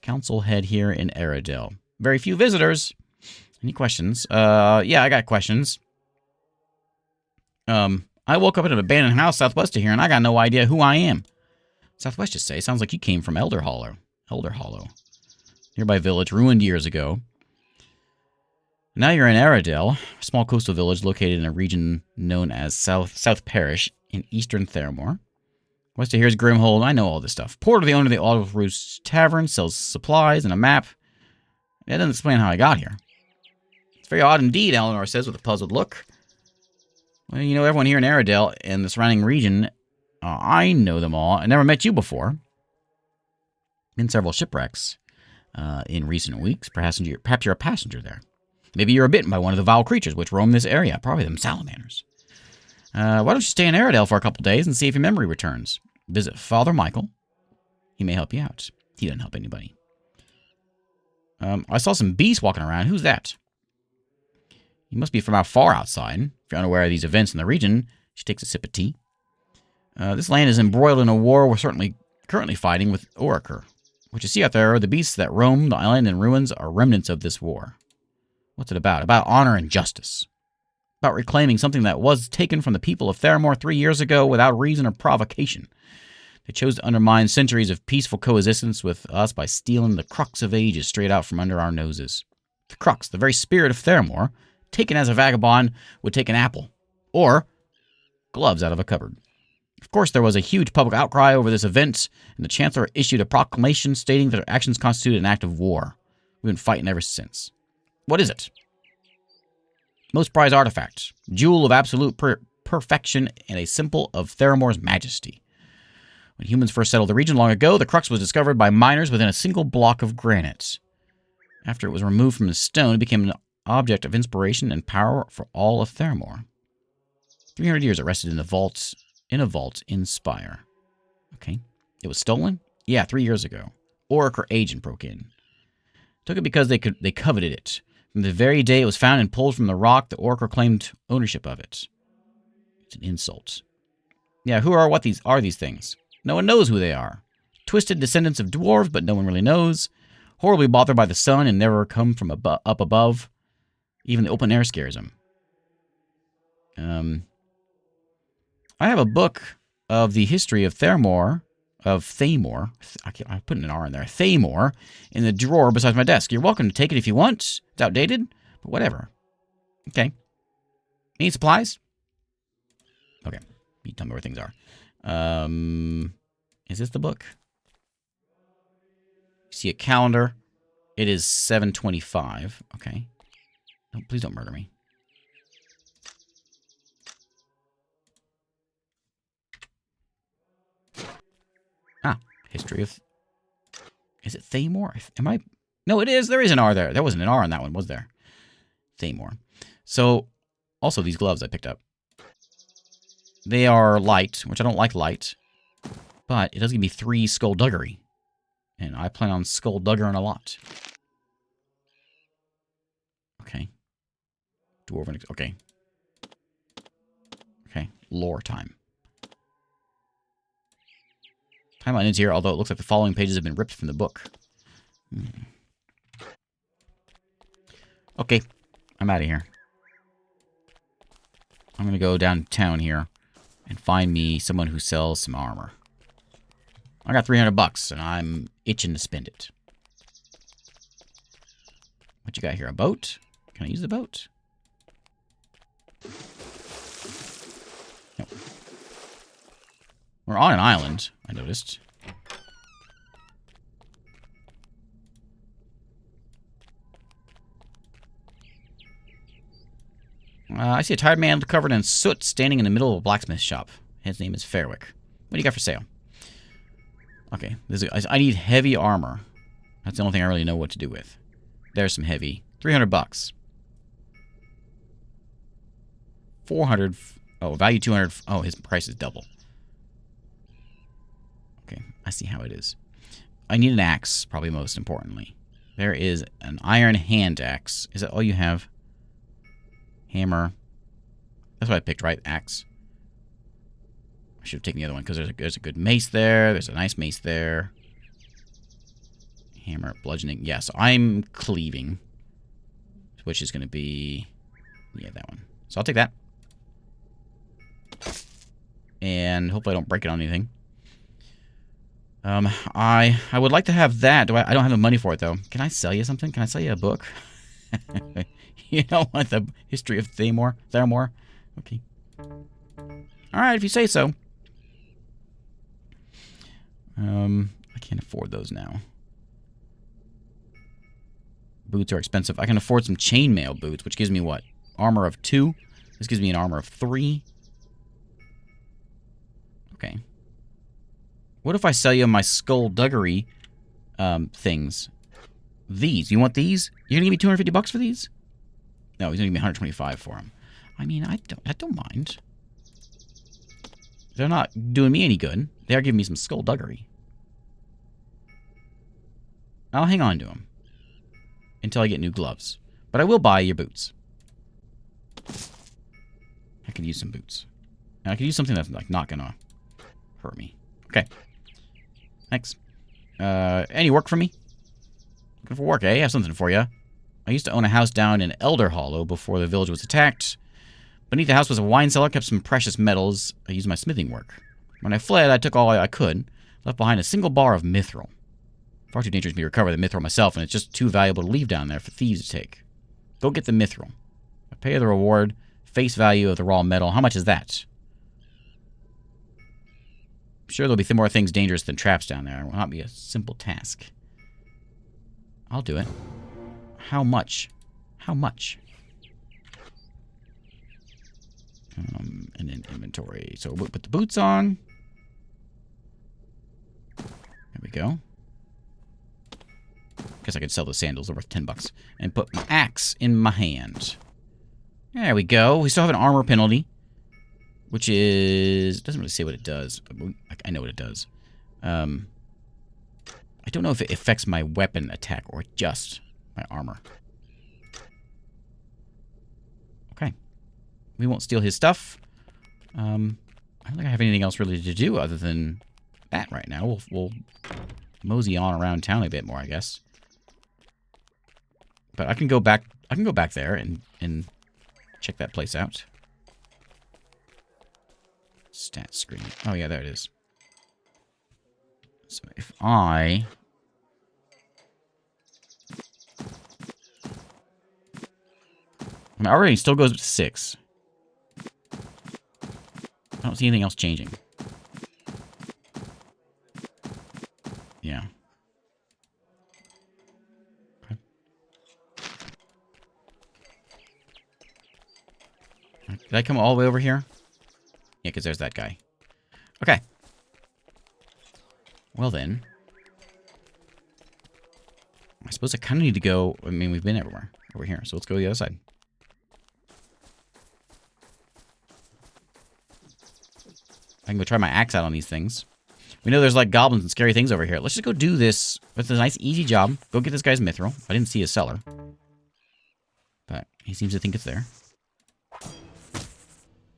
council head here in Aridell. Very few visitors. Any questions? Yeah, I got questions. I woke up in an abandoned house southwest of here, and I got no idea who I am. Southwest, just say. Sounds like you came from Elder Hollow. Nearby village, ruined years ago. Now you're in Aridell, a small coastal village located in a region known as South Parish in eastern Theramore. West of here is Grimhold. I know all this stuff. Porter, the owner of the Olive Roost Tavern, sells supplies and a map. That doesn't explain how I got here. It's very odd indeed, Eleanor says with a puzzled look. Well, you know everyone here in Aridell and the surrounding region. I know them all. I never met you before. Been several shipwrecks in recent weeks. Perhaps you're a passenger there. Maybe you're bitten by one of the vile creatures which roam this area. Probably them salamanders. Why don't you stay in Aridell for a couple days and see if your memory returns? Visit Father Michael. He may help you out. He doesn't help anybody. I saw some beasts walking around. Who's that? You must be from out far outside. If you're unaware of these events in the region, she takes a sip of tea. This land is embroiled in a war we're currently fighting with Oraker. What you see out there are the beasts that roam the island and ruins are remnants of this war. What's it about? About honor and justice. About reclaiming something that was taken from the people of Theramore 3 years ago without reason or provocation. They chose to undermine centuries of peaceful coexistence with us by stealing the crux of ages straight out from under our noses. The crux, the very spirit of Theramore, taken as a vagabond would take an apple. Or gloves out of a cupboard. Of course, there was a huge public outcry over this event, and the Chancellor issued a proclamation stating that our actions constituted an act of war. We've been fighting ever since. What is it? Most prized artifact. Jewel of absolute perfection and a symbol of Theramore's majesty. When humans first settled the region long ago, the crux was discovered by miners within a single block of granite. After it was removed from the stone, it became an object of inspiration and power for all of Theramore. 300 years it rested in a vault in Spire. Okay. It was stolen? Yeah, 3 years ago. Oraker agent broke in. Took it because they coveted it. From the very day it was found and pulled from the rock, the Oraker claimed ownership of it. It's an insult. Yeah, who are these things? No one knows who they are. Twisted descendants of dwarves, but no one really knows. Horribly bothered by the sun and never come from up above. Even the open air scares them. I have a book of the history of Thamor. I put an R in there. Thamor in the drawer beside my desk. You're welcome to take it if you want. It's outdated, but whatever. Okay. Need supplies? Okay. You tell me where things are. Is this the book? You see a calendar. It is 7/25. Okay. No, please don't murder me. History of... Is it Thamor? Am I... No, it is. There is an R there. There wasn't an R on that one, was there? Thamor. So, also these gloves I picked up. They are light, which I don't like light. But it does give me 3 skullduggery. And I plan on skullduggering a lot. Okay. Dwarven... Okay. Okay. Lore time. Timeline ends here, although it looks like the following pages have been ripped from the book. Okay, I'm out of here. I'm going to go downtown here and find me someone who sells some armor. I got $300 and I'm itching to spend it. What you got here? A boat? Can I use the boat? No. We're on an island, I noticed. I see a tired man covered in soot standing in the middle of a blacksmith shop. His name is Fairwick. What do you got for sale? Okay, I need heavy armor. That's the only thing I really know what to do with. There's some heavy $300. 400. Oh, value 200. Oh, his price is double. Okay, I see how it is. I need an axe, probably most importantly. There is an iron hand axe. Is that all you have? Hammer. That's what I picked, right? Axe. I should have taken the other one because there's a good mace there. There's a nice mace there. Hammer, bludgeoning. Yeah, so I'm cleaving. Which is going to be... Yeah, that one. So I'll take that. And hopefully I don't break it on anything. I would like to have that. I don't have the money for it, though. Can I sell you something? Can I sell you a book? You don't want the history of Thamor? Okay. Alright, if you say so. I can't afford those now. Boots are expensive. I can afford some chainmail boots, which gives me what? Armor of 2. This gives me an armor of 3. Okay. What if I sell you my skullduggery things? These. You want these? You're gonna give me 250 bucks for these? No, he's gonna give me 125 for them. I mean, I don't mind. They're not doing me any good. They are giving me some skullduggery. I'll hang on to them until I get new gloves. But I will buy your boots. I could use some boots. And I could use something that's like not gonna hurt me. Okay. Thanks. Any work for me? Looking for work, eh? I have something for you. I used to own a house down in Elder Hollow before the village was attacked. Beneath the house was a wine cellar, kept some precious metals. I used my smithing work. When I fled, I took all I could, left behind a single bar of mithril. Far too dangerous for me to recover the mithril myself, and it's just too valuable to leave down there for thieves to take. Go get the mithril. I pay the reward, face value of the raw metal. How much is that? I'm sure there'll be more things dangerous than traps down there. It will not be a simple task. I'll do it. How much? How much? And then inventory. So we'll put the boots on. There we go. Guess I could sell the sandals. They're worth 10 bucks. And put my axe in my hand. There we go. We still have an armor penalty. Which is... doesn't really say what it does. I know what it does. I don't know if it affects my weapon attack or just my armor. Okay. We won't steal his stuff. I don't think I have anything else really to do other than that right now. We'll mosey on around town a bit more, I guess. But I can go back there and check that place out. Stat screen. Oh yeah, there it is. So if I my rating still goes up to 6. I don't see anything else changing. Yeah. Okay. Did I come all the way over here? Yeah, because there's that guy. Okay. Well then. I suppose I kind of need to go... I mean, we've been everywhere over here, so let's go to the other side. I can go try my axe out on these things. We know there's like goblins and scary things over here. Let's just go do this. It's a nice, easy job. Go get this guy's mithril. I didn't see his cellar. But he seems to think it's there.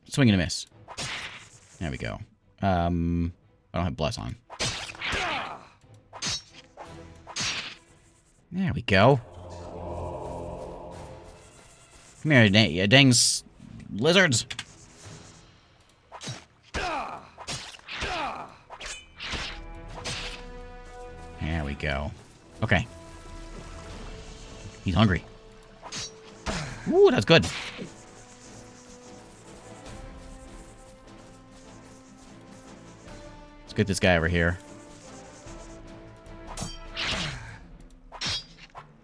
Swing and a miss. There we go. I don't have bless on. There we go. Come here, you dang lizards. There we go. Okay. He's hungry. Ooh, that's good. Let's get this guy over here.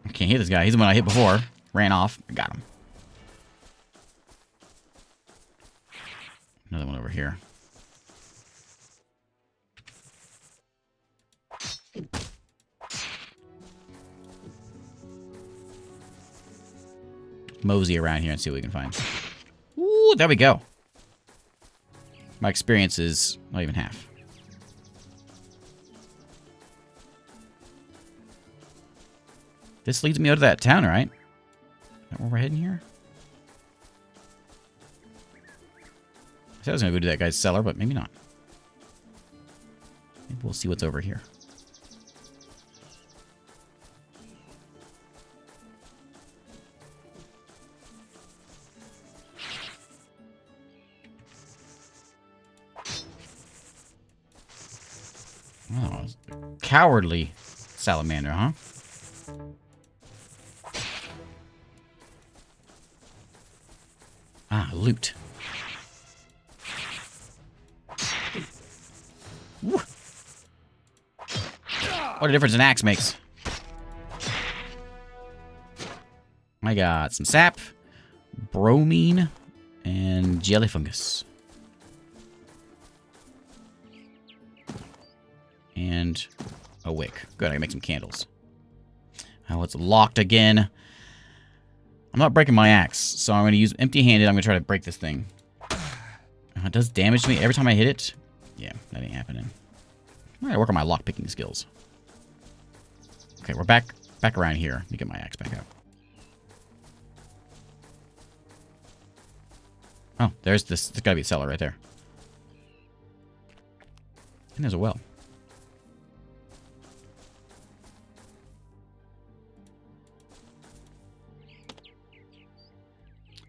I can't hit this guy. He's the one I hit before. Ran off. I got him. Another one over here. mosey around here and see what we can find. Ooh, there we go. My experience is not even half. This leads me out of that town, right? Is that where we're heading here? I said I was going to go to that guy's cellar, but maybe not. Maybe we'll see what's over here. Oh, cowardly salamander, huh? Ah, loot. Woo. What a difference an axe makes. I got some sap, bromine, and jelly fungus. And a wick. Good, I can make some candles. Oh, it's locked again. I'm not breaking my axe, so I'm going to use empty-handed. I'm going to try to break this thing. It does damage to me every time I hit it. Yeah, that ain't happening. I gotta work on my lock-picking skills. Okay, we're back around here. Let me get my axe back out. Oh, there's this. There's gotta be a cellar right there. And there's a well.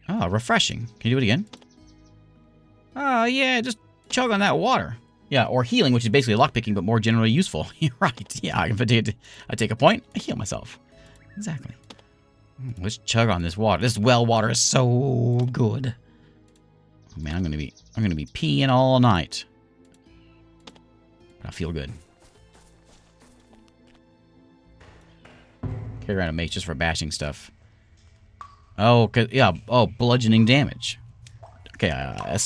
Oh, refreshing. Can you do it again? Oh, yeah, just chug on that water. Yeah, or healing, which is basically lockpicking, but more generally useful. You're right. Yeah, I take a point, I heal myself. Exactly. Let's chug on this water. This well water is so good. Oh, man, I'm gonna be peeing all night. But I feel good. Carry around a mace just for bashing stuff. Oh, yeah. Oh, bludgeoning damage. Okay,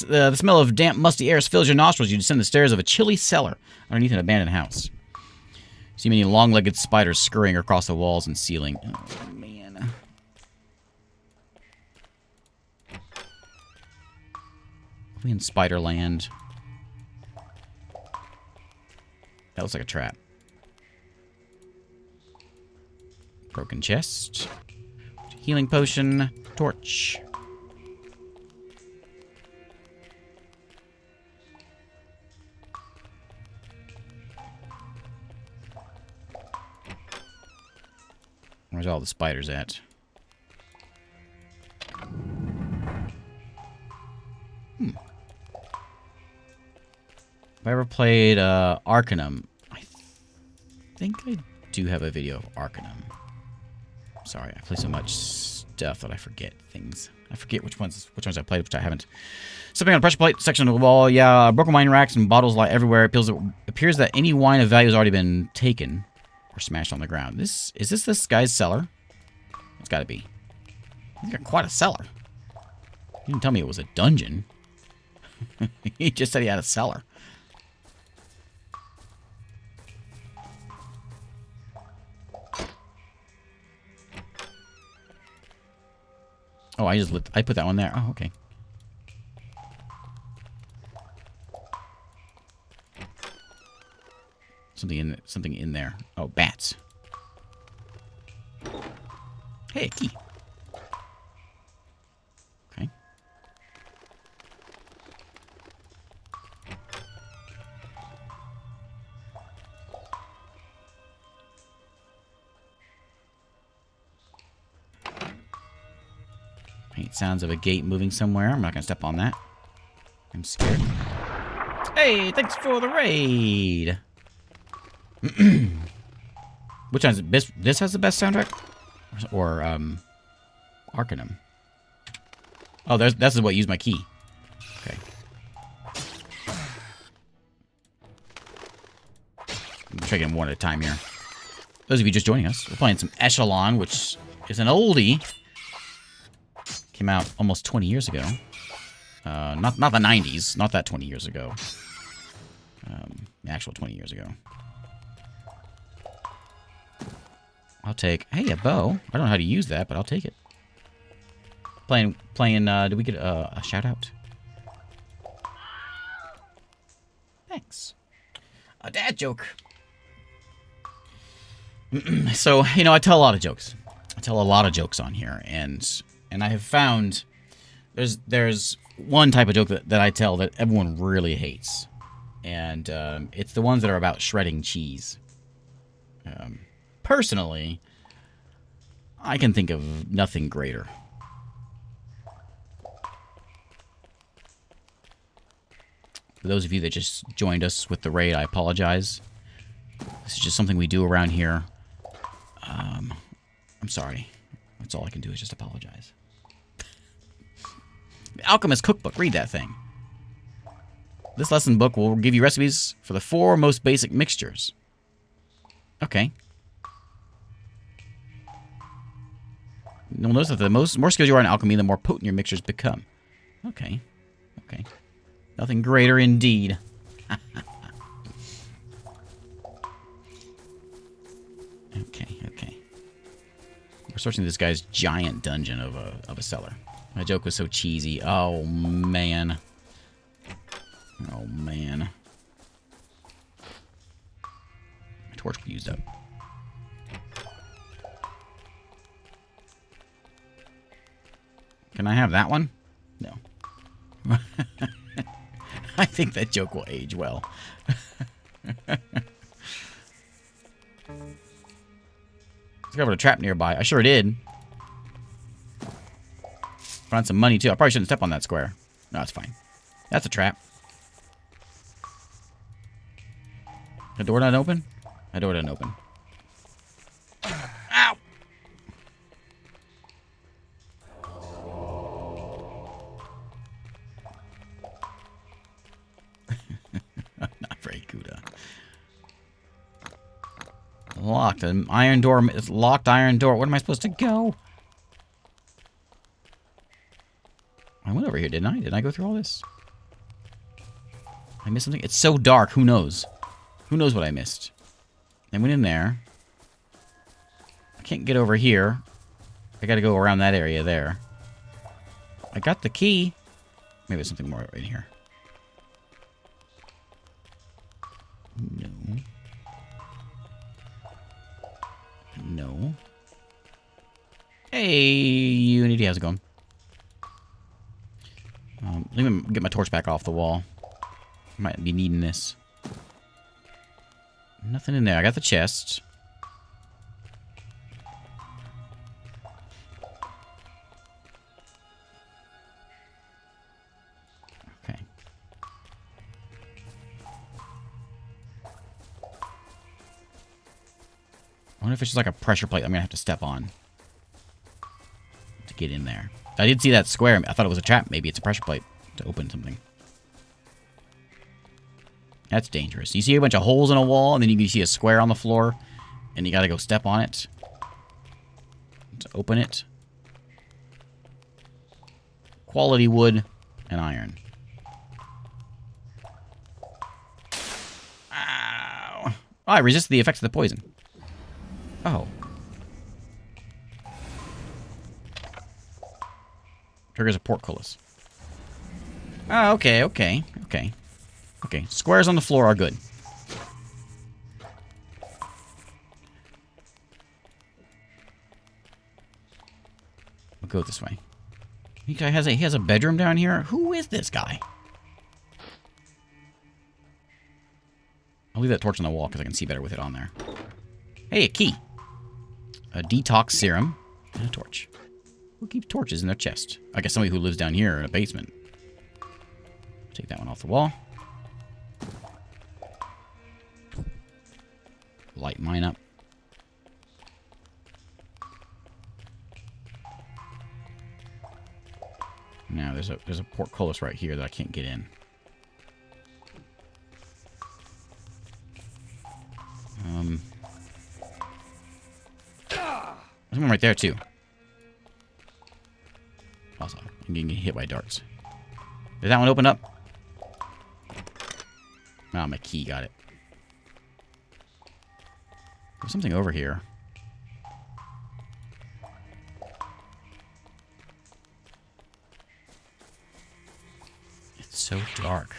the smell of damp, musty air fills your nostrils. You descend the stairs of a chilly cellar underneath an abandoned house. You see many long-legged spiders scurrying across the walls and ceiling. Oh, man. Are we in Spiderland? That looks like a trap. Broken chest. Healing potion. Torch. Where's all the spiders at? Have I ever played Arcanum? I think I do have a video of Arcanum. Sorry, I play so much stuff that I forget things. I forget which ones I played, which I haven't. Something on the pressure plate section of the wall. Yeah, broken wine racks and bottles lie everywhere. It appears that any wine of value has already been taken or smashed on the ground. Is this guy's cellar? It's got to be. He's got quite a cellar. He didn't tell me it was a dungeon. He just said he had a cellar. Oh, I put that one there. Oh, okay. Something in there. Oh, bats. Hey, a key. Okay. Faint sounds of a gate moving somewhere. I'm not gonna step on that. I'm scared. Hey, thanks for the raid. Which one's the best? This has the best soundtrack, or Arcanum. Oh, that's what used my key. Okay. I'm taking them one at a time here. Those of you just joining us, we're playing some Eschalon, which is an oldie. Came out almost 20 years ago. Not the 90s, not that 20 years ago. The actual 20 years ago. I'll take... Hey, a bow. I don't know how to use that, but I'll take it. Playing, did we get a shout out? Thanks. A dad joke. So, you know, I tell a lot of jokes. I tell a lot of jokes on here, and I have found there's one type of joke that I tell that everyone really hates, and it's the ones that are about shredding cheese. Personally, I can think of nothing greater. For those of you that just joined us with the raid, I apologize. This is just something we do around here. I'm sorry. That's all I can do is just apologize. The Alchemist Cookbook. Read that thing. This lesson book will give you recipes for the 4 most basic mixtures. Okay. You'll notice that the more skilled you are in alchemy, the more potent your mixtures become. Okay. Okay. Nothing greater indeed. Okay. We're searching this guy's giant dungeon of a cellar. My joke was so cheesy. Oh, man. Oh, man. My torch was used up. Can I have that one? No. I think that joke will age well. Discovered a trap nearby. I sure did. Found some money, too. I probably shouldn't step on that square. No, that's fine. That's a trap. The door not open? The door didn't open. Ow! Not very good. Locked. An iron door. It's locked iron door. Where am I supposed to go? I went over here, didn't I? Didn't I go through all this? I missed something? It's so dark. Who knows? Who knows what I missed? I went in there. I can't get over here. I gotta go around that area there. I got the key. Maybe there's something more right here. No. No. Hey, Unity, how's it going? Let me get my torch back off the wall. Might be needing this. Nothing in there. I got the chest. Okay. I wonder if it's just like a pressure plate I'm going to have to step on to get in there. I did see that square. I thought it was a trap. Maybe it's a pressure plate to open something. That's dangerous. You see a bunch of holes in a wall, and then you can see a square on the floor, and you got to go step on it to open it. Quality wood and iron. Ow. Oh, I resisted the effects of the poison. Oh. Triggers a portcullis. Oh, okay. Okay, squares on the floor are good. We'll go this way. He has a bedroom down here? Who is this guy? I'll leave that torch on the wall because I can see better with it on there. Hey, a key. A detox serum and a torch. Who keeps torches in their chest? I guess somebody who lives down here in a basement. Take that one off the wall. Light mine up. Now there's a portcullis right here that I can't get in. There's one right there too. Also, I'm getting hit by darts. Did that one open up? Oh, my key got it. There's something over here. so dark.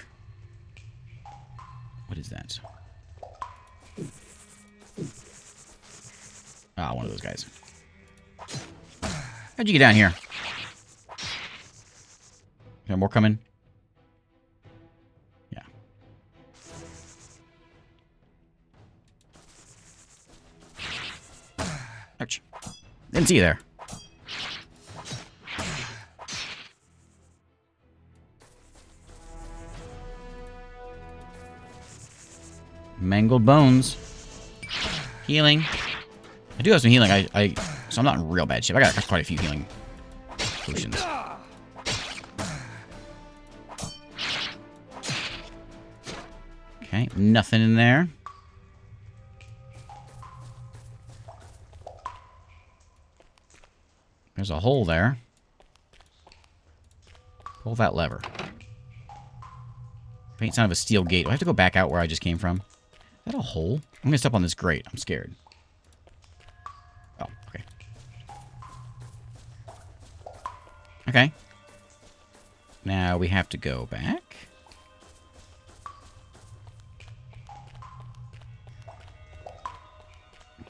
What is that? Ah, one of those guys. How'd you get down here? Is there more coming? Yeah. Ouch. Didn't see you there. Mangled bones. Healing. I do have some healing. So I'm not in real bad shape. I got quite a few healing potions. Okay, nothing in there. There's a hole there. Pull that lever. Faint sound of a steel gate. Do I have to go back out where I just came from? Is that a hole? I'm gonna step on this grate. I'm scared. Oh, okay. Okay. Now we have to go back.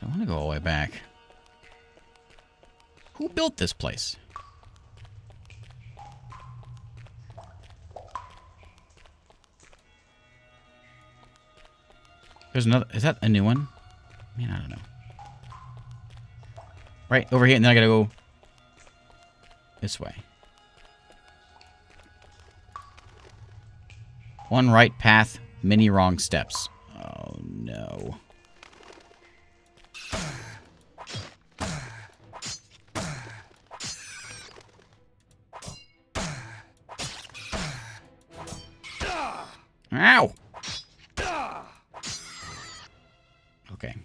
I want to go all the way back. Who built this place? There's another. Is that a new one? Man, I don't know. Right, over here, and then I gotta go this way. One right path, many wrong steps. Oh, no. Ow! Okay.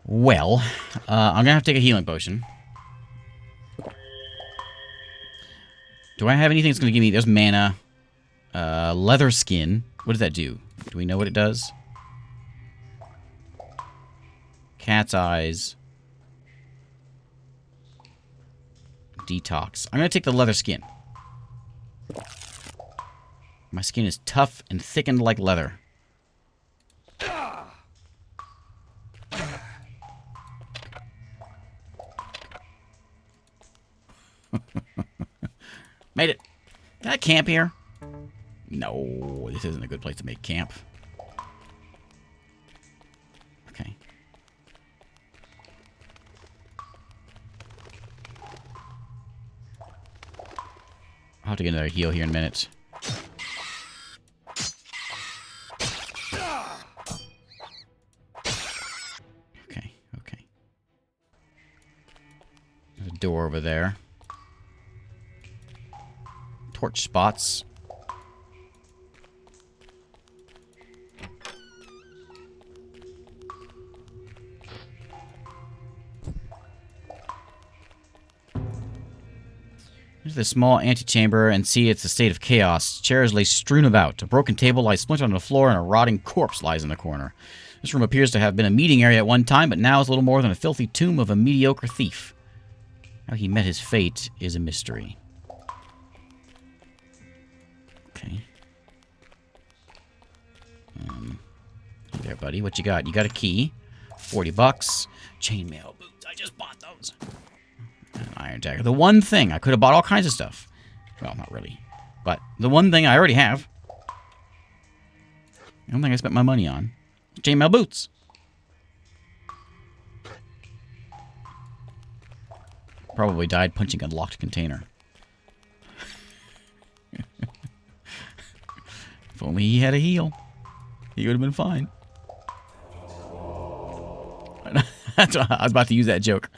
Well, I'm gonna have to take a healing potion. Do I have anything that's gonna give me... There's mana. Leather skin. What does that do? Do we know what it does? Cat's eyes. Detox. I'm gonna take the leather skin. My skin is tough and thickened like leather. Made it. Can I camp here? No, this isn't a good place to make camp. Okay. I'll have to get another heal here in a minute. Okay, okay. There's a door over there. Torch spots. There's the small antechamber, and see it's a state of chaos. Chairs lay strewn about. A broken table lies splintered on the floor, and a rotting corpse lies in the corner. This room appears to have been a meeting area at one time, but now is little more than a filthy tomb of a mediocre thief. How he met his fate is a mystery. Okay. Hey there, buddy. What you got? You got a key. 40 bucks. Chainmail boots. I just bought those. An iron dagger. The one thing. I could have bought all kinds of stuff. Well, not really. But the one thing I already have. The only thing I spent my money on. Chainmail boots. Probably died punching a locked container. If only he had a heal, he would have been fine. That's what I was about to use that joke.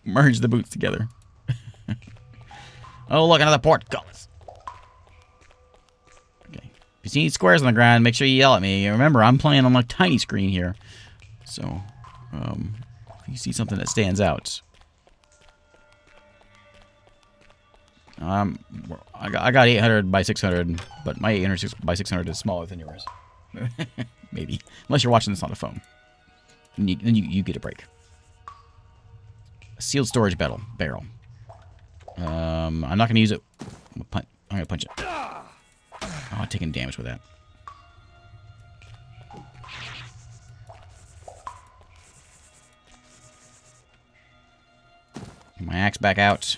Merge the boots together. Oh, look, another portcullis. Okay. If you see any squares on the ground, make sure you yell at me. Remember, I'm playing on a tiny screen here. So, if you see something that stands out. I got 800 by 600, but my 800 by 600 is smaller than yours. Maybe. Unless you're watching this on the phone. Then you get a break. A sealed storage barrel. I'm not going to use it. I'm going to punch it. Oh, I'm taking damage with that. My axe back out.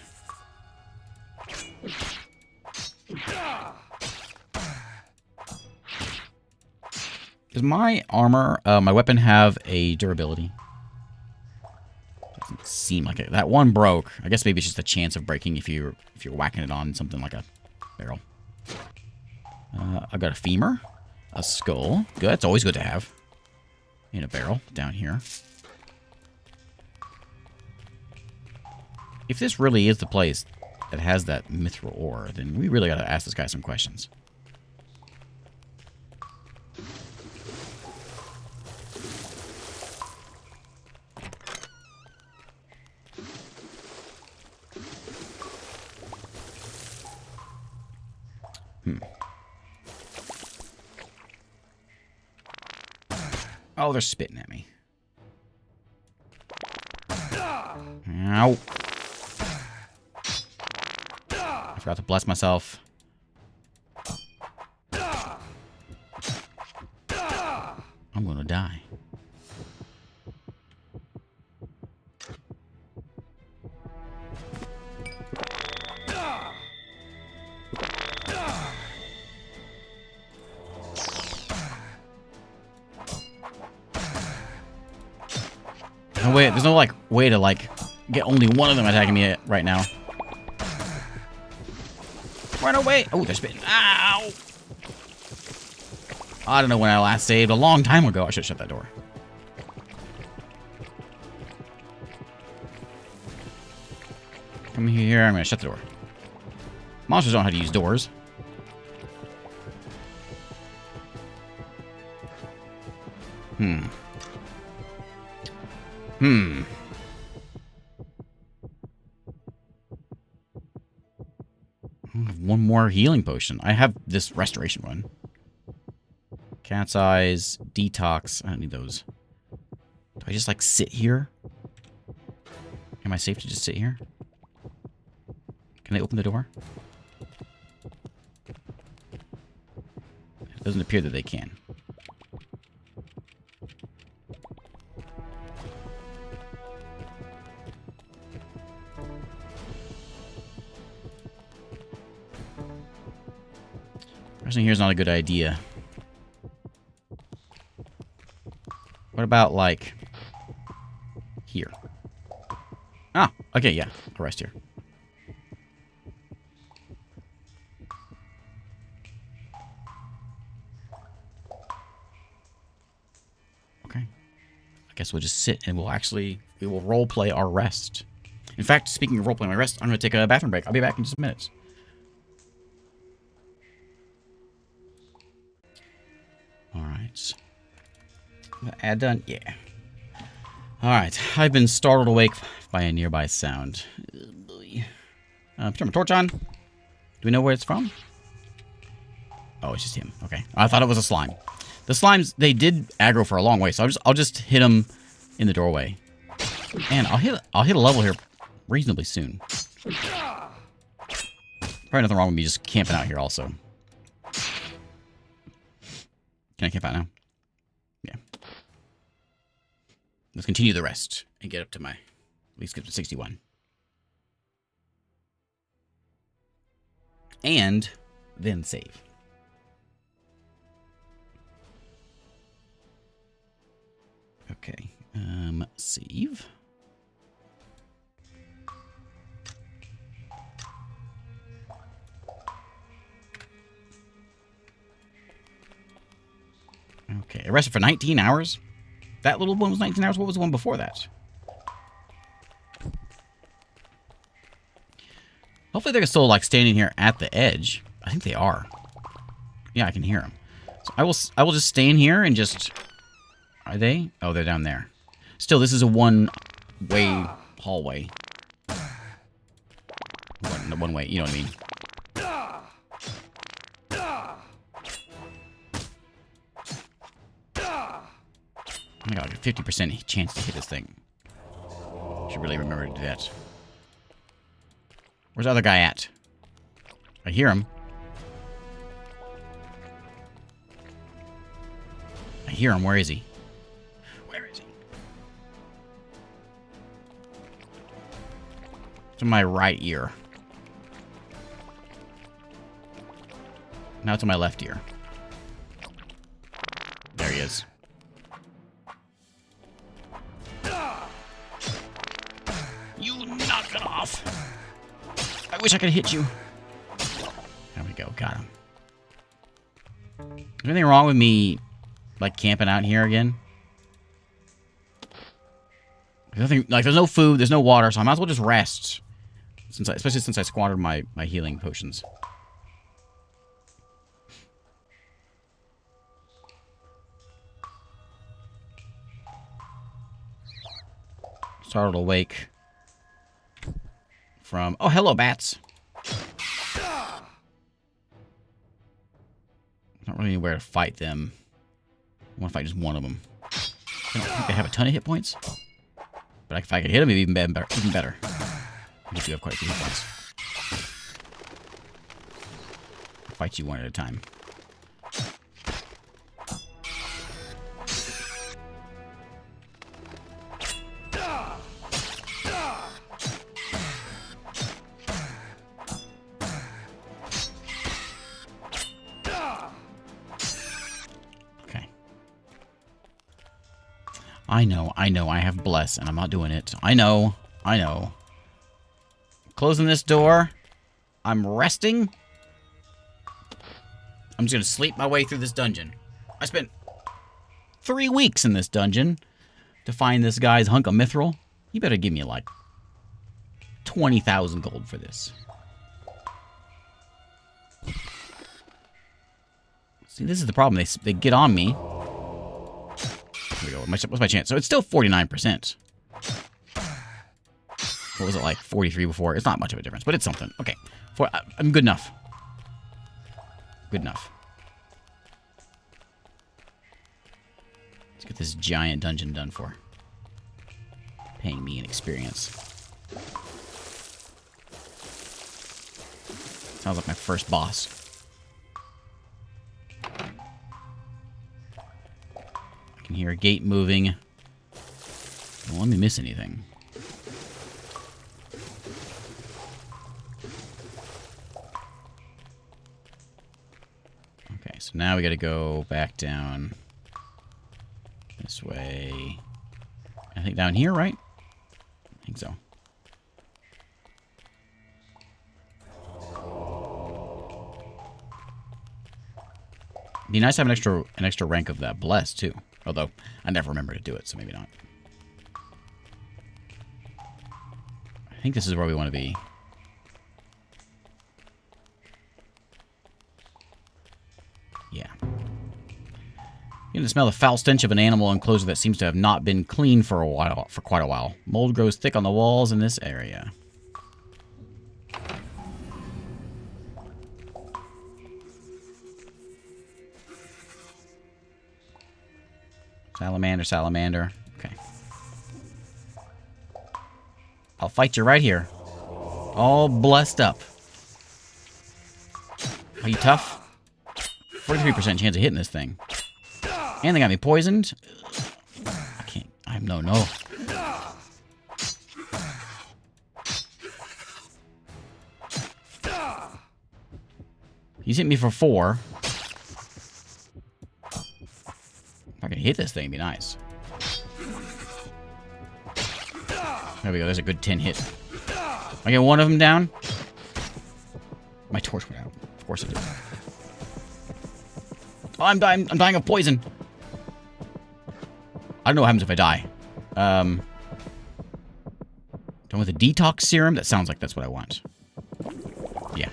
Does my armor, my weapon have a durability? Doesn't seem like it. That one broke. I guess maybe it's just a chance of breaking if you're whacking it on something like a barrel. I've got a femur, a skull. Good. It's always good to have. In a barrel down here. If this really is the place that has that mithril ore, then we really got to ask this guy some questions. Oh, they're spitting at me. Ow. I forgot to bless myself. I'm gonna die. No way, there's no like way to like get only one of them attacking me right now. Run away! Oh, they're spitting. Ow! I don't know when I last saved. A long time ago. I should shut that door. Come here. I'm gonna shut the door. Monsters don't know how to use doors. One more healing potion. I have this restoration one. Cat's eyes, detox. I don't need those. Do I just like sit here? Am I safe to just sit here? Can I open the door? It doesn't appear that they can. Resting here is not a good idea. What about, like, here? Ah, okay, yeah. I'll rest here. Okay. I guess we'll just sit and we will roleplay our rest. In fact, speaking of roleplaying my rest, I'm going to take a bathroom break. I'll be back in just a minute. Alright. Ad done? Yeah. Alright. I've been startled awake by a nearby sound. Turn my torch on. Do we know where it's from? Oh, it's just him. Okay. I thought it was a slime. The slimes, they did aggro for a long way, so I'll just hit them in the doorway. And I'll hit a level here reasonably soon. Probably nothing wrong with me just camping out here also. Can I camp out now? Yeah. Let's continue the rest and get up to at least get to 61. And then save. Okay. Save. Okay, arrested for 19 hours? That little one was 19 hours? What was the one before that? Hopefully they're still, like, standing here at the edge. I think they are. Yeah, I can hear them. So I will just stay in here and just... Are they? Oh, they're down there. Still, this is a one-way hallway. One way, you know what I mean. I got like a 50% chance to hit this thing. Should really remember to do that. Where's the other guy at? I hear him. I hear him. Where is he? Where is he? It's in my right ear. Now it's in my left ear. There he is. You knock it off. I wish I could hit you. There we go. Got him. Is there anything wrong with me, like, camping out here again? There's nothing, like, there's no food, there's no water, so I might as well just rest. Especially since I squandered my healing potions. Startled awake from... Oh, hello, bats. Not really anywhere to fight them. I want to fight just one of them. I don't think they have a ton of hit points. But if I could hit them, it'd be even better. I do have quite a few hit points. I'll fight you one at a time. I know, I have bless, and I'm not doing it. I know. Closing this door. I'm resting. I'm just gonna sleep my way through this dungeon. I spent 3 weeks in this dungeon to find this guy's hunk of mithril. You better give me, like, 20,000 gold for this. See, this is the problem. They get on me. Here we go. What's my chance? So it's still 49%. What was it, like 43 before? It's not much of a difference, but it's something. Okay. I'm good enough. Good enough. Let's get this giant dungeon done for. Paying me in experience. Sounds like my first boss. I can hear a gate moving. Don't let me miss anything. Okay, so now we gotta go back down this way. I think down here, right? I think so. It'd be nice to have an extra rank of that bless too. Although I never remember to do it, so maybe not. I think this is where we want to be. Yeah. You can smell the foul stench of an animal enclosure that seems to have not been cleaned for quite a while. Mold grows thick on the walls in this area. Salamander. Okay. I'll fight you right here. All blessed up. Are you tough? 43% chance of hitting this thing. And they got me poisoned. I can't. No. He's hit me for 4. If I could hit this thing, it'd be nice. There we go. There's a good 10 hit. I get one of them down. My torch went out. Of course it did. Oh, I'm dying of poison. I don't know what happens if I die. Done with a detox serum? That sounds like that's what I want. Yeah.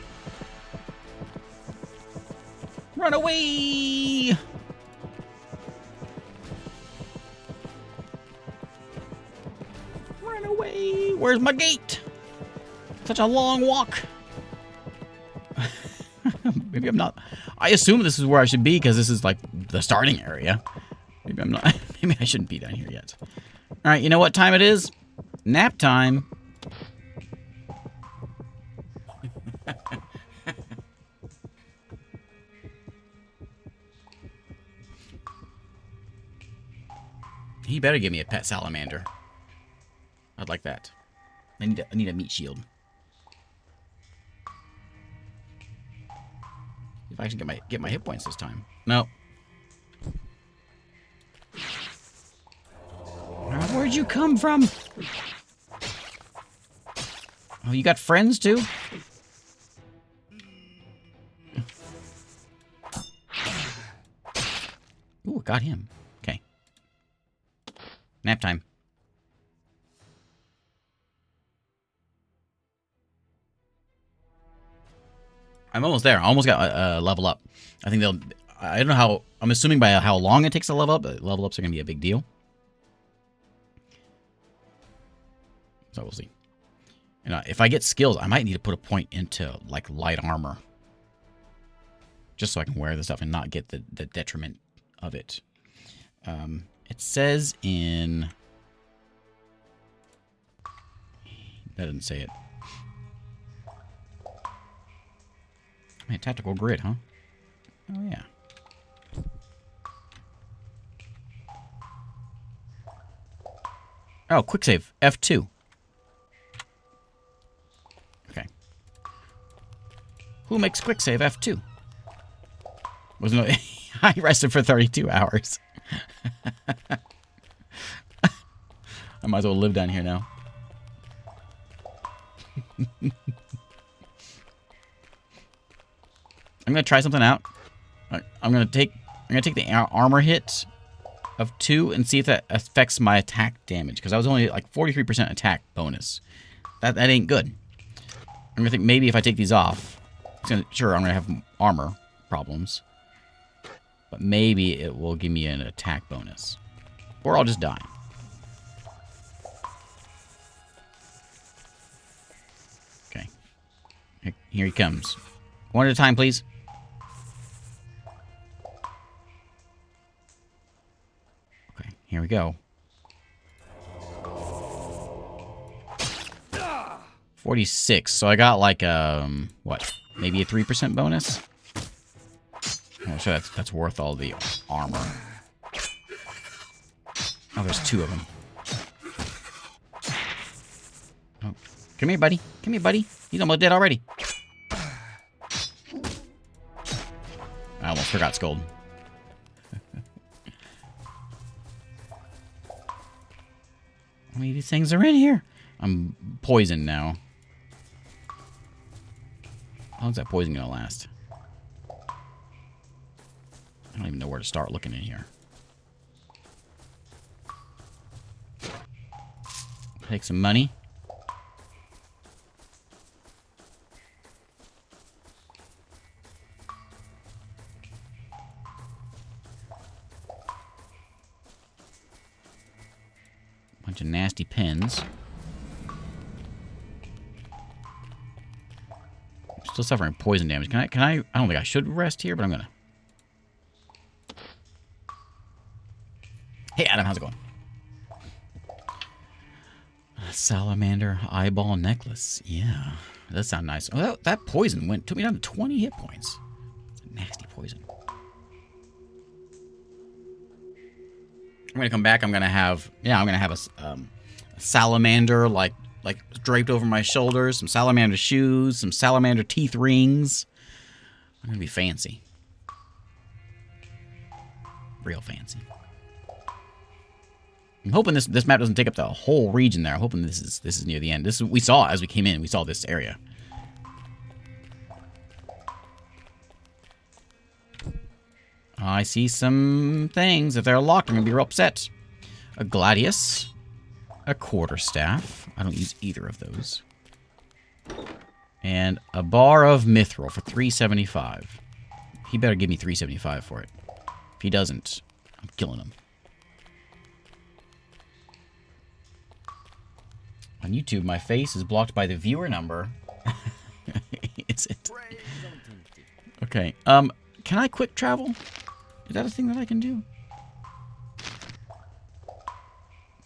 Run away! Run away! Where's my gate? Such a long walk. Maybe I'm not. I assume this is where I should be because this is like the starting area. Maybe I'm not. Maybe I shouldn't be down here yet. All right, you know what time it is? Nap time. He better give me a pet salamander. I'd like that. I need a meat shield. If I can get my hit points this time. No. Where'd you come from? Oh, you got friends too? Ooh, got him. Okay. Nap time. I'm almost there. I almost got a level up. I think they'll... I don't know how... I'm assuming by how long it takes to level up, but level ups are going to be a big deal. So we'll see. And if I get skills, I might need to put a point into, like, light armor. Just so I can wear this stuff and not get the detriment of it. It says in... That didn't say it. Man, tactical grid, huh? Oh, yeah. Oh, quick save. F2. Okay. Who makes quick save F2? Was no... I rested for 32 hours. I might as well live down here now. I'm gonna try something out. I'm gonna take the armor hit of 2 and see if that affects my attack damage, because I was only like 43% attack bonus. That ain't good. I'm gonna think maybe if I take these off, sure I'm gonna have armor problems, but maybe it will give me an attack bonus, or I'll just die. Okay, here he comes. One at a time, please. Here we go. 46. So I got like what? Maybe a 3% bonus. I'm sure that's worth all the armor. Oh, there's 2 of them. Oh, come here, buddy. Come here, buddy. He's almost dead already. I almost forgot Scold. How many of these things are in here? I'm poisoned now. How long's that poison gonna last? I don't even know where to start looking in here. Take some money. Bunch of nasty pins. I'm still suffering poison damage. Can I? I don't think I should rest here, but I'm gonna. Hey, Adam, how's it going? Salamander eyeball necklace. Yeah, that sounds nice. Oh, that poison took me down to 20 hit points. It's a nasty poison. I'm gonna come back. I'm gonna have a salamander like draped over my shoulders, some salamander shoes, some salamander teeth rings. I'm gonna be fancy, real fancy. I'm hoping this map doesn't take up the whole region there. I'm hoping this is near the end. We saw as we came in. We saw this area. I see some things. If they're locked, I'm going to be real upset. A gladius. A quarterstaff. I don't use either of those. And a bar of mithril for 375. He better give me 375 for it. If he doesn't, I'm killing him. On YouTube, my face is blocked by the viewer number. Is it? Okay. Can I quick travel? Is that a thing that I can do?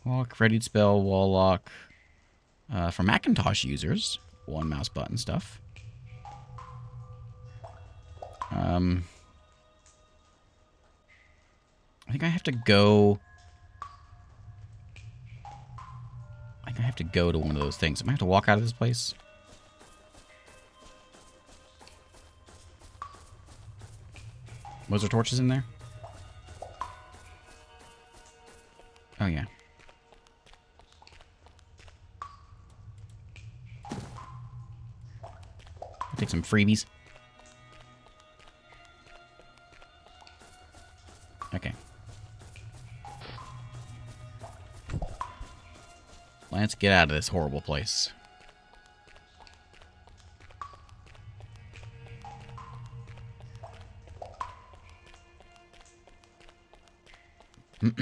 Walk, readied spell, wall lock. For Macintosh users, 1 mouse button stuff. I think I have to go I have to go to one of those things. I might have to walk out of this place. Was there torches in there? Oh, yeah. I'll take some freebies. Okay. Let's get out of this horrible place. Like,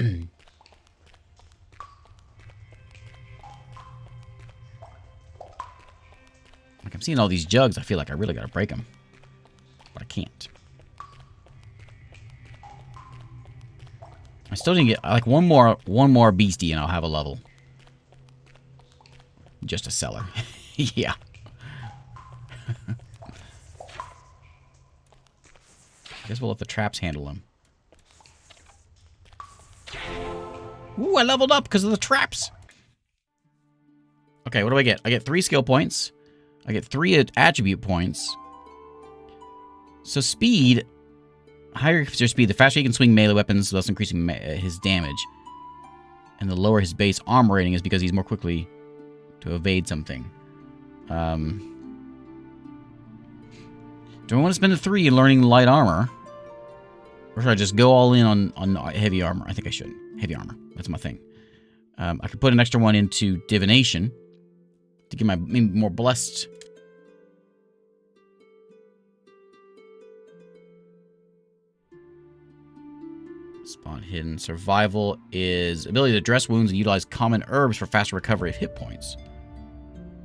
I'm seeing all these jugs. I feel like I really gotta break them. But I can't. I still didn't get, like, one more beastie and I'll have a level. Just a cellar. Yeah. I guess we'll let the traps handle them. Ooh, I leveled up because of the traps. Okay, what do I get? I get 3 skill points. I get 3 attribute points. So speed, higher your speed, the faster he can swing melee weapons, thus increasing his damage. And the lower his base armor rating is because he's more quickly to evade something. Do I want to spend a 3 in learning light armor? Or should I just go all in on heavy armor? I think I should. Heavy armor. That's my thing. I could put an extra one into divination to get my maybe more blessed. Spawn hidden. Survival is ability to address wounds and utilize common herbs for faster recovery of hit points.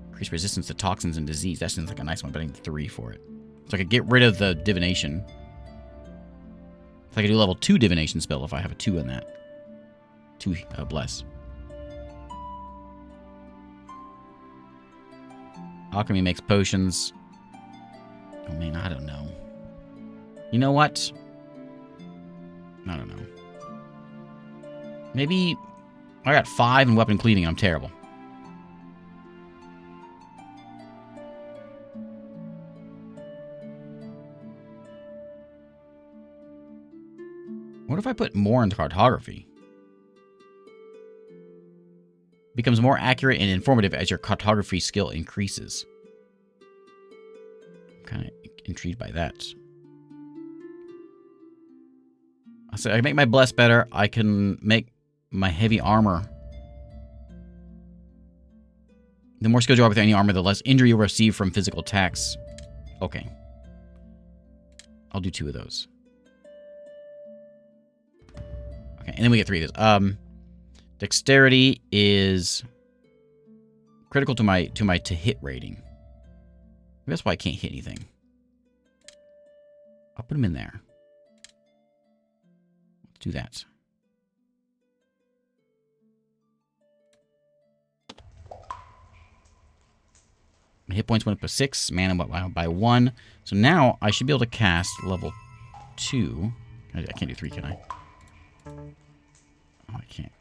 Increase resistance to toxins and disease. That seems like a nice one, but I need 3 for it. So I could get rid of the divination. So I could do level 2 divination spell if I have a 2 in that. 2 bless. Alchemy makes potions. Oh man, I don't know. You know what? I don't know. Maybe I got 5 in weapon cleaning. I'm terrible. What if I put more into cartography? Becomes more accurate and informative as your cartography skill increases. I'm kind of intrigued by that. So I can make my bless better. I can make my heavy armor. The more skilled you are with any armor, the less injury you'll receive from physical attacks. Okay. I'll do 2 of those. Okay, and then we get 3 of those. Dexterity is critical to my to-hit rating. Maybe that's why I can't hit anything. I'll put them in there. Let's do that. My hit points went up to 6, mana by 1. So now I should be able to cast level 2. I can't do 3, can I? Oh, I can't.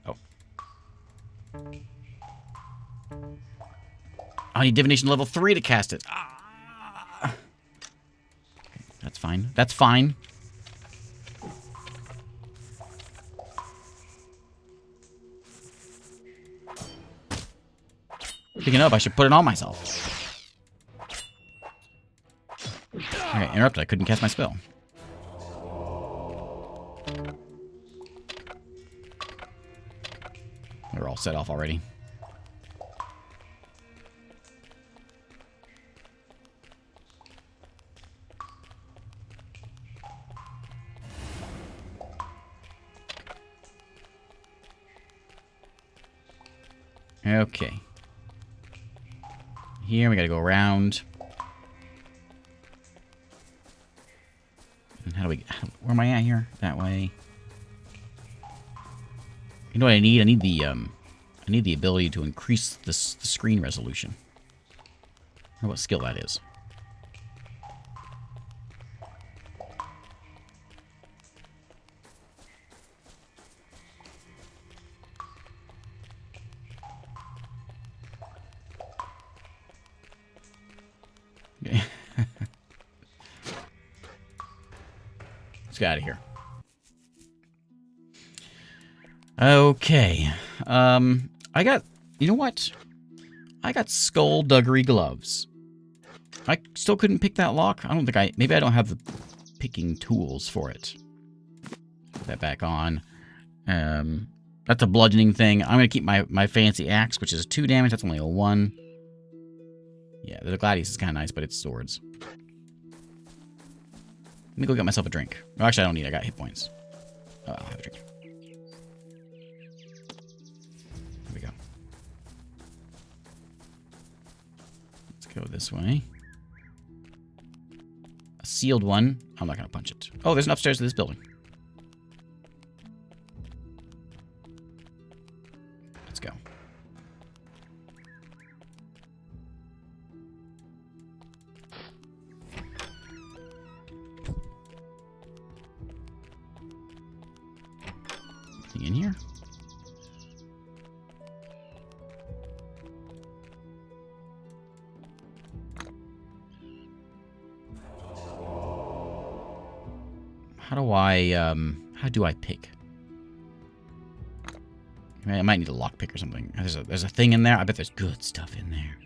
Oh. I need divination level 3 to cast it. Ah. Okay, that's fine. That's fine. Picking up, I should put it on myself. Okay, interrupted. I couldn't cast my spell. They're all set off already. Okay. Here, we gotta go around. And how do we... Where am I at here? That way. You know what I need? I need the ability to increase the screen resolution. I don't know what skill that is. Let's get out of here. Okay. I got... You know what? I got skullduggery gloves. I still couldn't pick that lock. I don't think I... Maybe I don't have the picking tools for it. Put that back on. That's a bludgeoning thing. I'm going to keep my fancy axe, which is 2 damage. That's only a 1. Yeah, the gladius is kind of nice, but it's swords. Let me go get myself a drink. Oh, actually, I don't need it. I got hit points. Oh, I'll have a drink. There we go. Let's go this way. A sealed one. I'm not going to punch it. Oh, there's an upstairs to this building. Let's go. Anything in here? How do I pick? I might need a lockpick or something. There's a thing in there. I bet there's good stuff in there.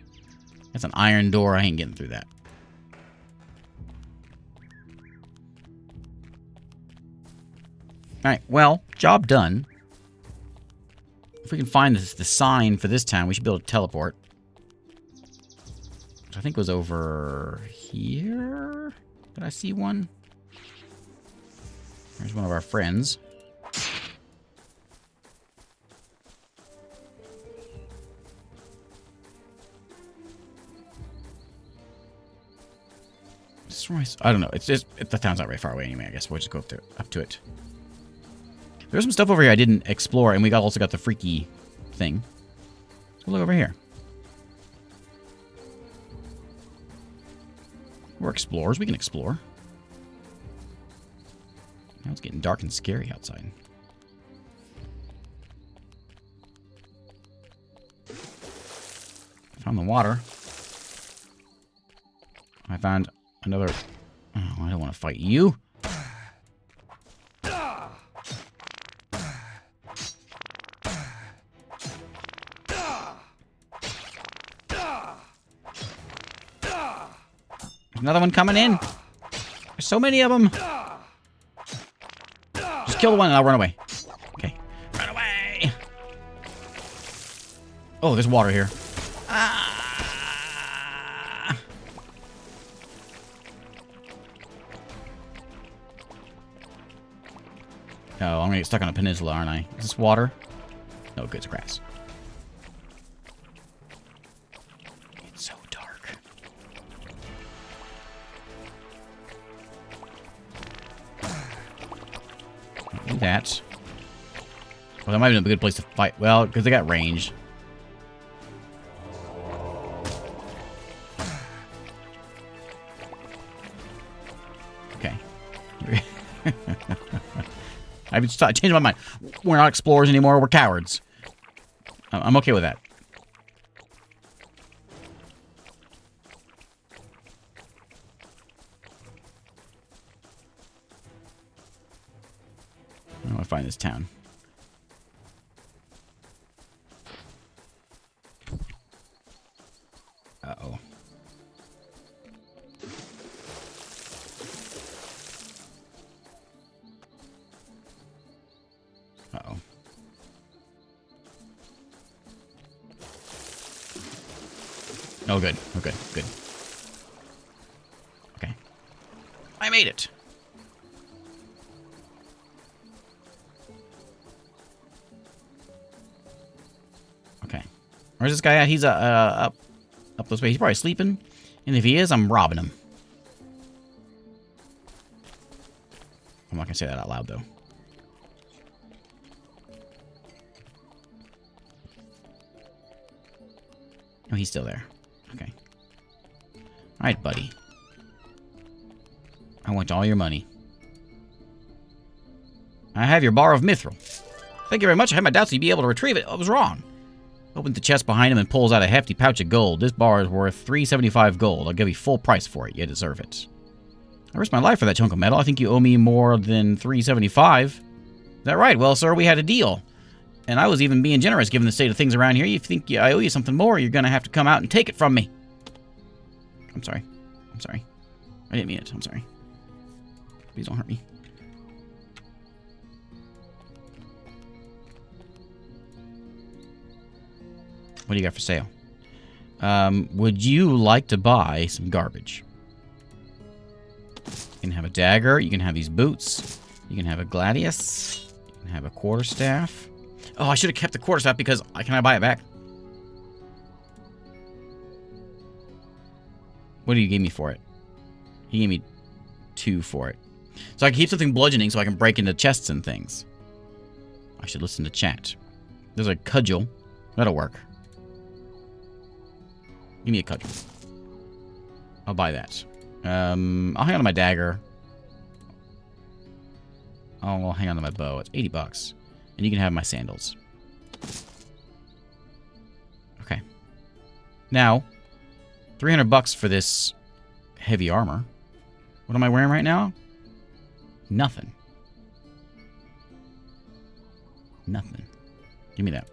That's an iron door. I ain't getting through that. Alright, well, job done. If we can find the sign for this town, we should be able to teleport. Which I think was over here. Did I see one? There's one of our friends. I don't know. It's just the town's not very far away anyway. I guess we'll just go up to it. There's some stuff over here I didn't explore, and we also got the freaky thing. Let's go look over here. We're explorers. We can explore. Now it's getting dark and scary outside. Found the water. I found another... Oh, I don't want to fight you. There's another one coming in. There's so many of them. Just kill the one and I'll run away. Okay. Run away. Oh, there's water here. Ah. Oh, I'm gonna get stuck on a peninsula, aren't I? Is this water? No, good, it's grass. It's so dark. Do that. Well, that might have been a good place to fight. Well, because they got range. Okay. I've changed my mind. We're not explorers anymore. We're cowards. I'm okay with that. I want to find this town. Uh-oh. Uh-oh. Oh, good. Oh, good. Good. Okay. I made it. Okay. Where's this guy at? He's up this way. He's probably sleeping. And if he is, I'm robbing him. I'm not going to say that out loud, though. Oh, he's still there. Okay. Alright, buddy. I want all your money. I have your bar of mithril. Thank you very much. I had my doubts you'd be able to retrieve it. I was wrong. Opens the chest behind him and pulls out a hefty pouch of gold. This bar is worth 375 gold. I'll give you full price for it. You deserve it. I risked my life for that chunk of metal. I think you owe me more than $3.75. Is that right? Well, sir, we had a deal. And I was even being generous given the state of things around here. You think I owe you something more, you're going to have to come out and take it from me. I'm sorry. I'm sorry. I didn't mean it. I'm sorry. Please don't hurt me. What do you got for sale? Would you like to buy some garbage? You can have a dagger. You can have these boots. You can have a gladius. You can have a quarterstaff. Oh, I should have kept the quarterstaff because can I buy it back? What did you give me for it? He gave me 2 for it. So I can keep something bludgeoning so I can break into chests and things. I should listen to chat. There's a cudgel. That'll work. Give me a cudgel. I'll buy that. I'll hang on to my dagger. I'll hang on to my bow. It's $80. And you can have my sandals. Okay. Now, $300 for this heavy armor. What am I wearing right now? Nothing. Nothing. Give me that.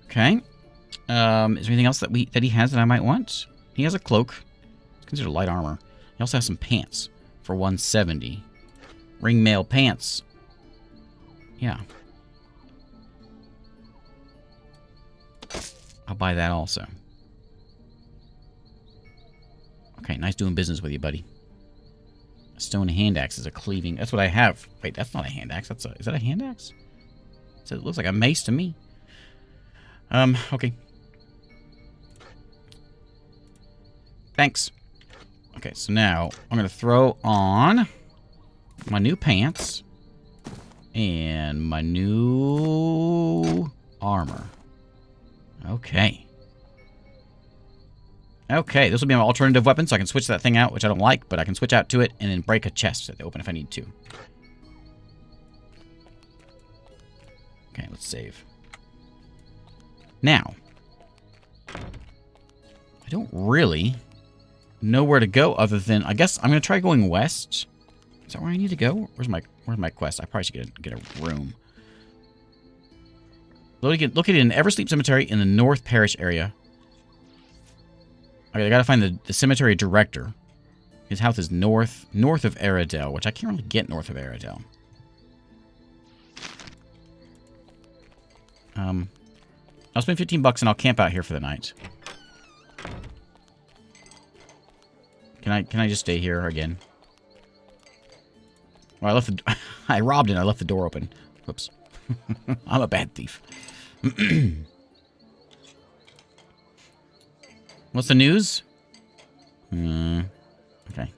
Okay. Is there anything else that he has that I might want? He has a cloak. It's considered light armor. He also has some pants for $170. Ring mail pants. Yeah. I'll buy that also. Okay, nice doing business with you, buddy. A stone hand axe is a cleaving. That's what I have. Wait, that's not a hand axe. Is that a hand axe? It looks like a mace to me. Okay. Thanks. Okay, so now I'm going to throw on my new pants and my new armor. Okay. Okay, this will be my alternative weapon, so I can switch that thing out, which I don't like, but I can switch out to it and then break a chest that they open if I need to. Okay, let's save. Now, I don't really know where to go other than, I guess I'm going to try going west. Is that where I need to go? Where's my quest? I probably should get a room. Located in Eversleep Cemetery in the North Parish area. Okay, I gotta find the cemetery director. His house is north of Aridell, which I can't really get north of Aridell. I'll spend $15 and I'll camp out here for the night. Can I just stay here again? Well, I robbed it and I left the door open. Whoops. I'm a bad thief. What's the news? Okay.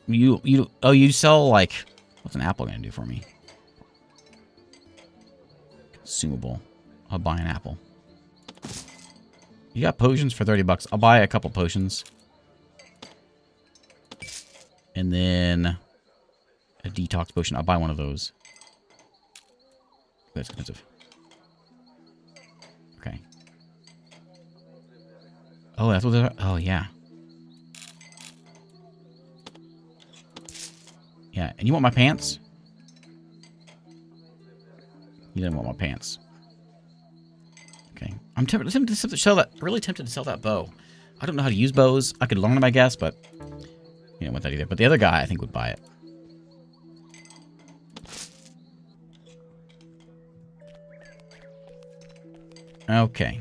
You sell, like, what's an apple gonna do for me? Consumable. I'll buy an apple. You got potions for $30. I'll buy a couple potions. And then a detox potion. I'll buy one of those. That's expensive. Okay. Oh, that's what they're... Oh, yeah. Yeah, and you want my pants? You didn't want my pants. Okay. I'm tempted to sell that... Really tempted to sell that bow. I don't know how to use bows. I could learn them, I guess, but... You don't want that either. But the other guy, I think, would buy it. Okay.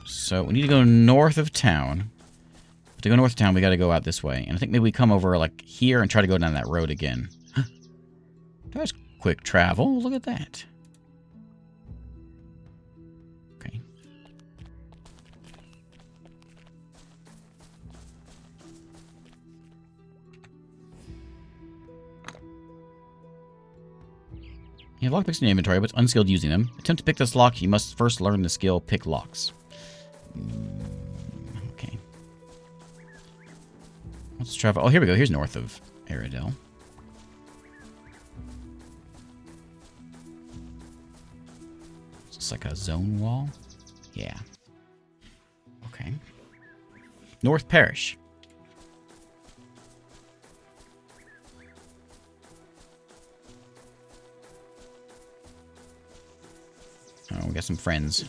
So, we need to go north of town. But to go north of town, we gotta go out this way. And I think maybe we come over, like, here and try to go down that road again. Huh. That's quick travel. Look at that. Okay. You have lockpicks in your inventory, but it's unskilled using them. Attempt to pick this lock, you must first learn the skill Pick Locks. Okay. Let's travel. Oh, here we go. Here's north of Aridell. Is this like a zone wall? Yeah. Okay. North Parish. Oh, we got some friends.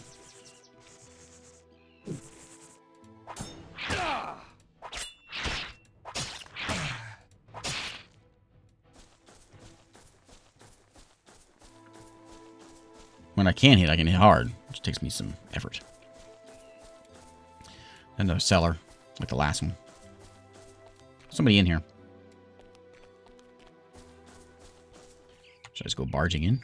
When I can hit hard, which takes me some effort. Another cellar, like the last one. Somebody in here. Should I just go barging in?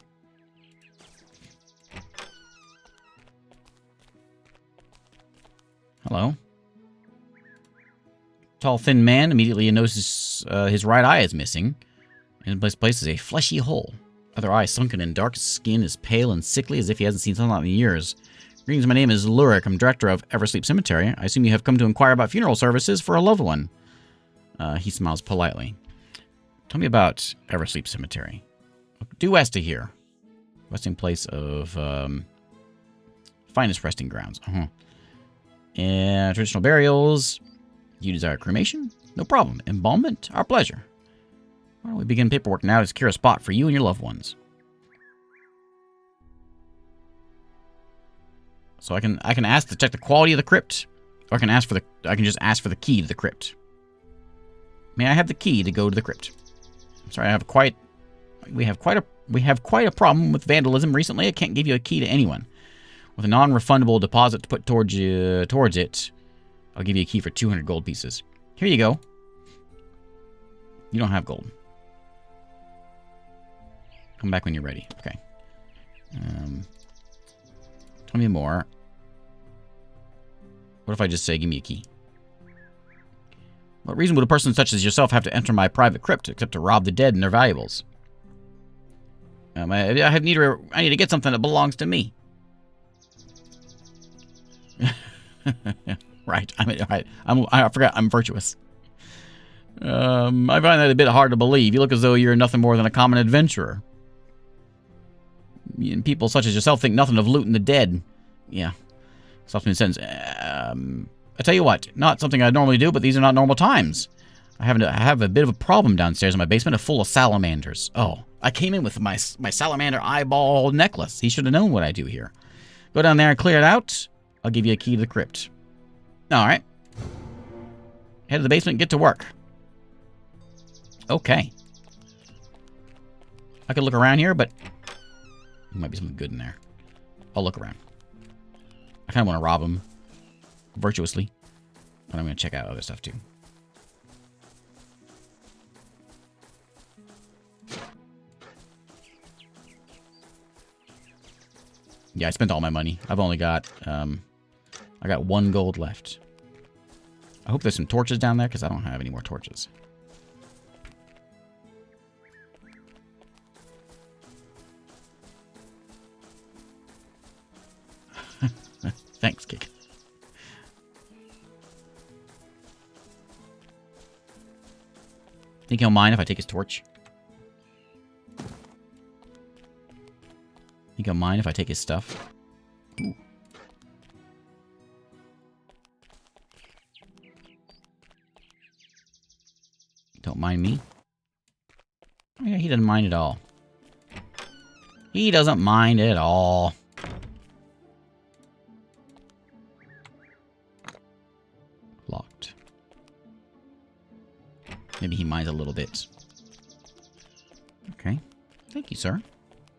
Hello. Tall, thin man immediately notices his right eye is missing. And in place is a fleshy hole. Other eye sunken in dark, skin is pale and sickly as if he hasn't seen sunlight in years. Greetings, my name is Lurik. I'm director of Eversleep Cemetery. I assume you have come to inquire about funeral services for a loved one. He smiles politely. Tell me about Eversleep Cemetery. Due west of here. Resting place of finest resting grounds. And traditional burials. You desire cremation? No problem. Embalmment? Our pleasure. Why don't we begin paperwork now to secure a spot for you and your loved ones? So I can ask to check the quality of the crypt, or I can just ask for the key to the crypt. May I have the key to go to the crypt? I'm sorry, we have quite a problem with vandalism recently. I can't give you a key to anyone. With a non-refundable deposit to put towards it, I'll give you a key for 200 gold pieces. Here you go. You don't have gold. Come back when you're ready. Okay. Tell me more. What if I just say, give me a key? What reason would a person such as yourself have to enter my private crypt except to rob the dead and their valuables? I need to get something that belongs to me. Right. I forgot. I'm virtuous. I find that a bit hard to believe. You look as though you're nothing more than a common adventurer. People such as yourself think nothing of looting the dead. Yeah. Stops me in a sentence. I tell you what, not something I normally do, but these are not normal times. I have a bit of a problem downstairs in my basement full of salamanders. Oh, I came in with my salamander eyeball necklace. He should have known what I do here. Go down there and clear it out. I'll give you a key to the crypt. All right. Head to the basement and get to work. Okay. I could look around here, but there might be something good in there. I'll look around. I kind of want to rob him virtuously, but I'm going to check out other stuff too. Yeah, I spent all my money. I've only got, I got 1 gold left. I hope there's some torches down there, because I don't have any more torches. Thanks, Kick. Think he'll mind if I take his torch? Think he'll mind if I take his stuff? Ooh. Don't mind me? Oh yeah, he doesn't mind at all. He doesn't mind at all. Locked. Maybe he minds a little bit. Okay. Thank you, sir.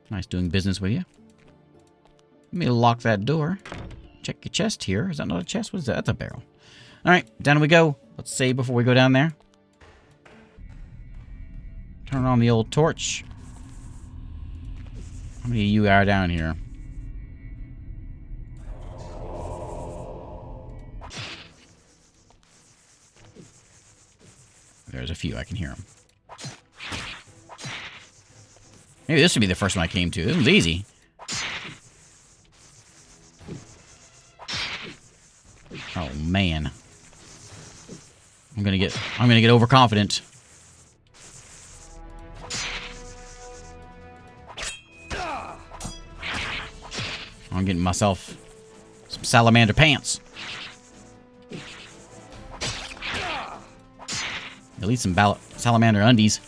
Nice doing business with you. Let me lock that door. Check your chest here. Is that not a chest? What is that? That's a barrel. Alright, down we go. Let's save before we go down there. Turn on the old torch. How many of you are down here? There's a few. I can hear them. Maybe this would be the first one I came to. This one's easy. Oh man. I'm gonna get overconfident. I'm getting myself some salamander pants. At least some salamander undies.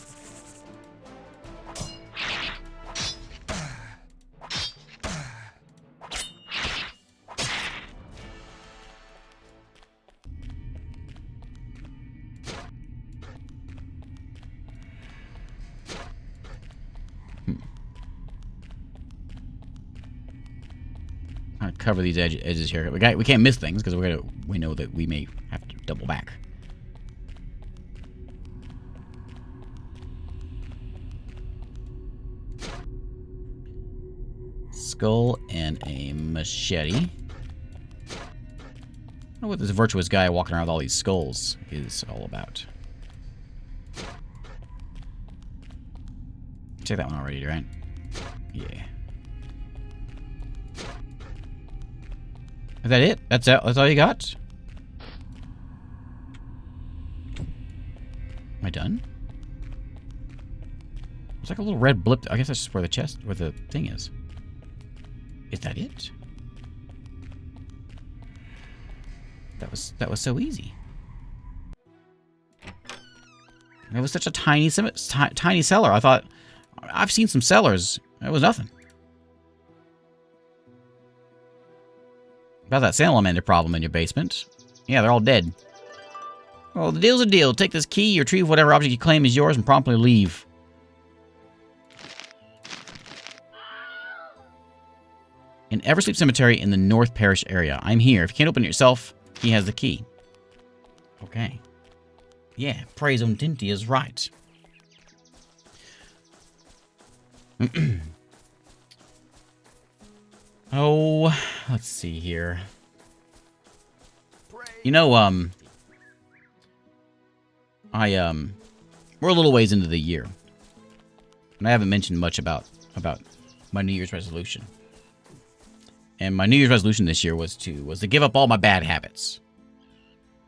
Cover these edges here. We can't miss things because we know that we may have to double back. Skull and a machete. I don't know what this virtuous guy walking around with all these skulls is all about. Check that one already, right? Yeah. Is that it? That's all you got? Am I done? It's like a little red blip. I guess that's just where the thing is. Is that it? That was so easy. It was such a tiny cellar. I thought, I've seen some cellars. It was nothing. About that salamander problem in your basement. Yeah, they're all dead. Well, the deal's a deal. Take this key, retrieve whatever object you claim is yours, and promptly leave. In Eversleep Cemetery in the North Parish area. I'm here. If you can't open it yourself, he has the key. Okay. Yeah, Praise Tinti is right. Oh, let's see here. You know, we're a little ways into the year. And I haven't mentioned much about my New Year's resolution. And my New Year's resolution this year was to give up all my bad habits.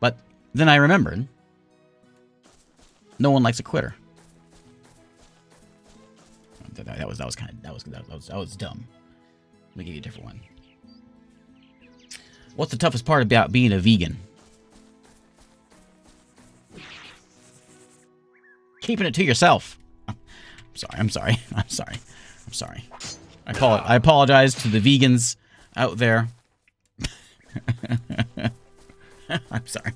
But then I remembered, no one likes a quitter. That was dumb. Let me give you a different one. What's the toughest part about being a vegan? Keeping it to yourself. I'm sorry. I apologize to the vegans out there. I'm sorry.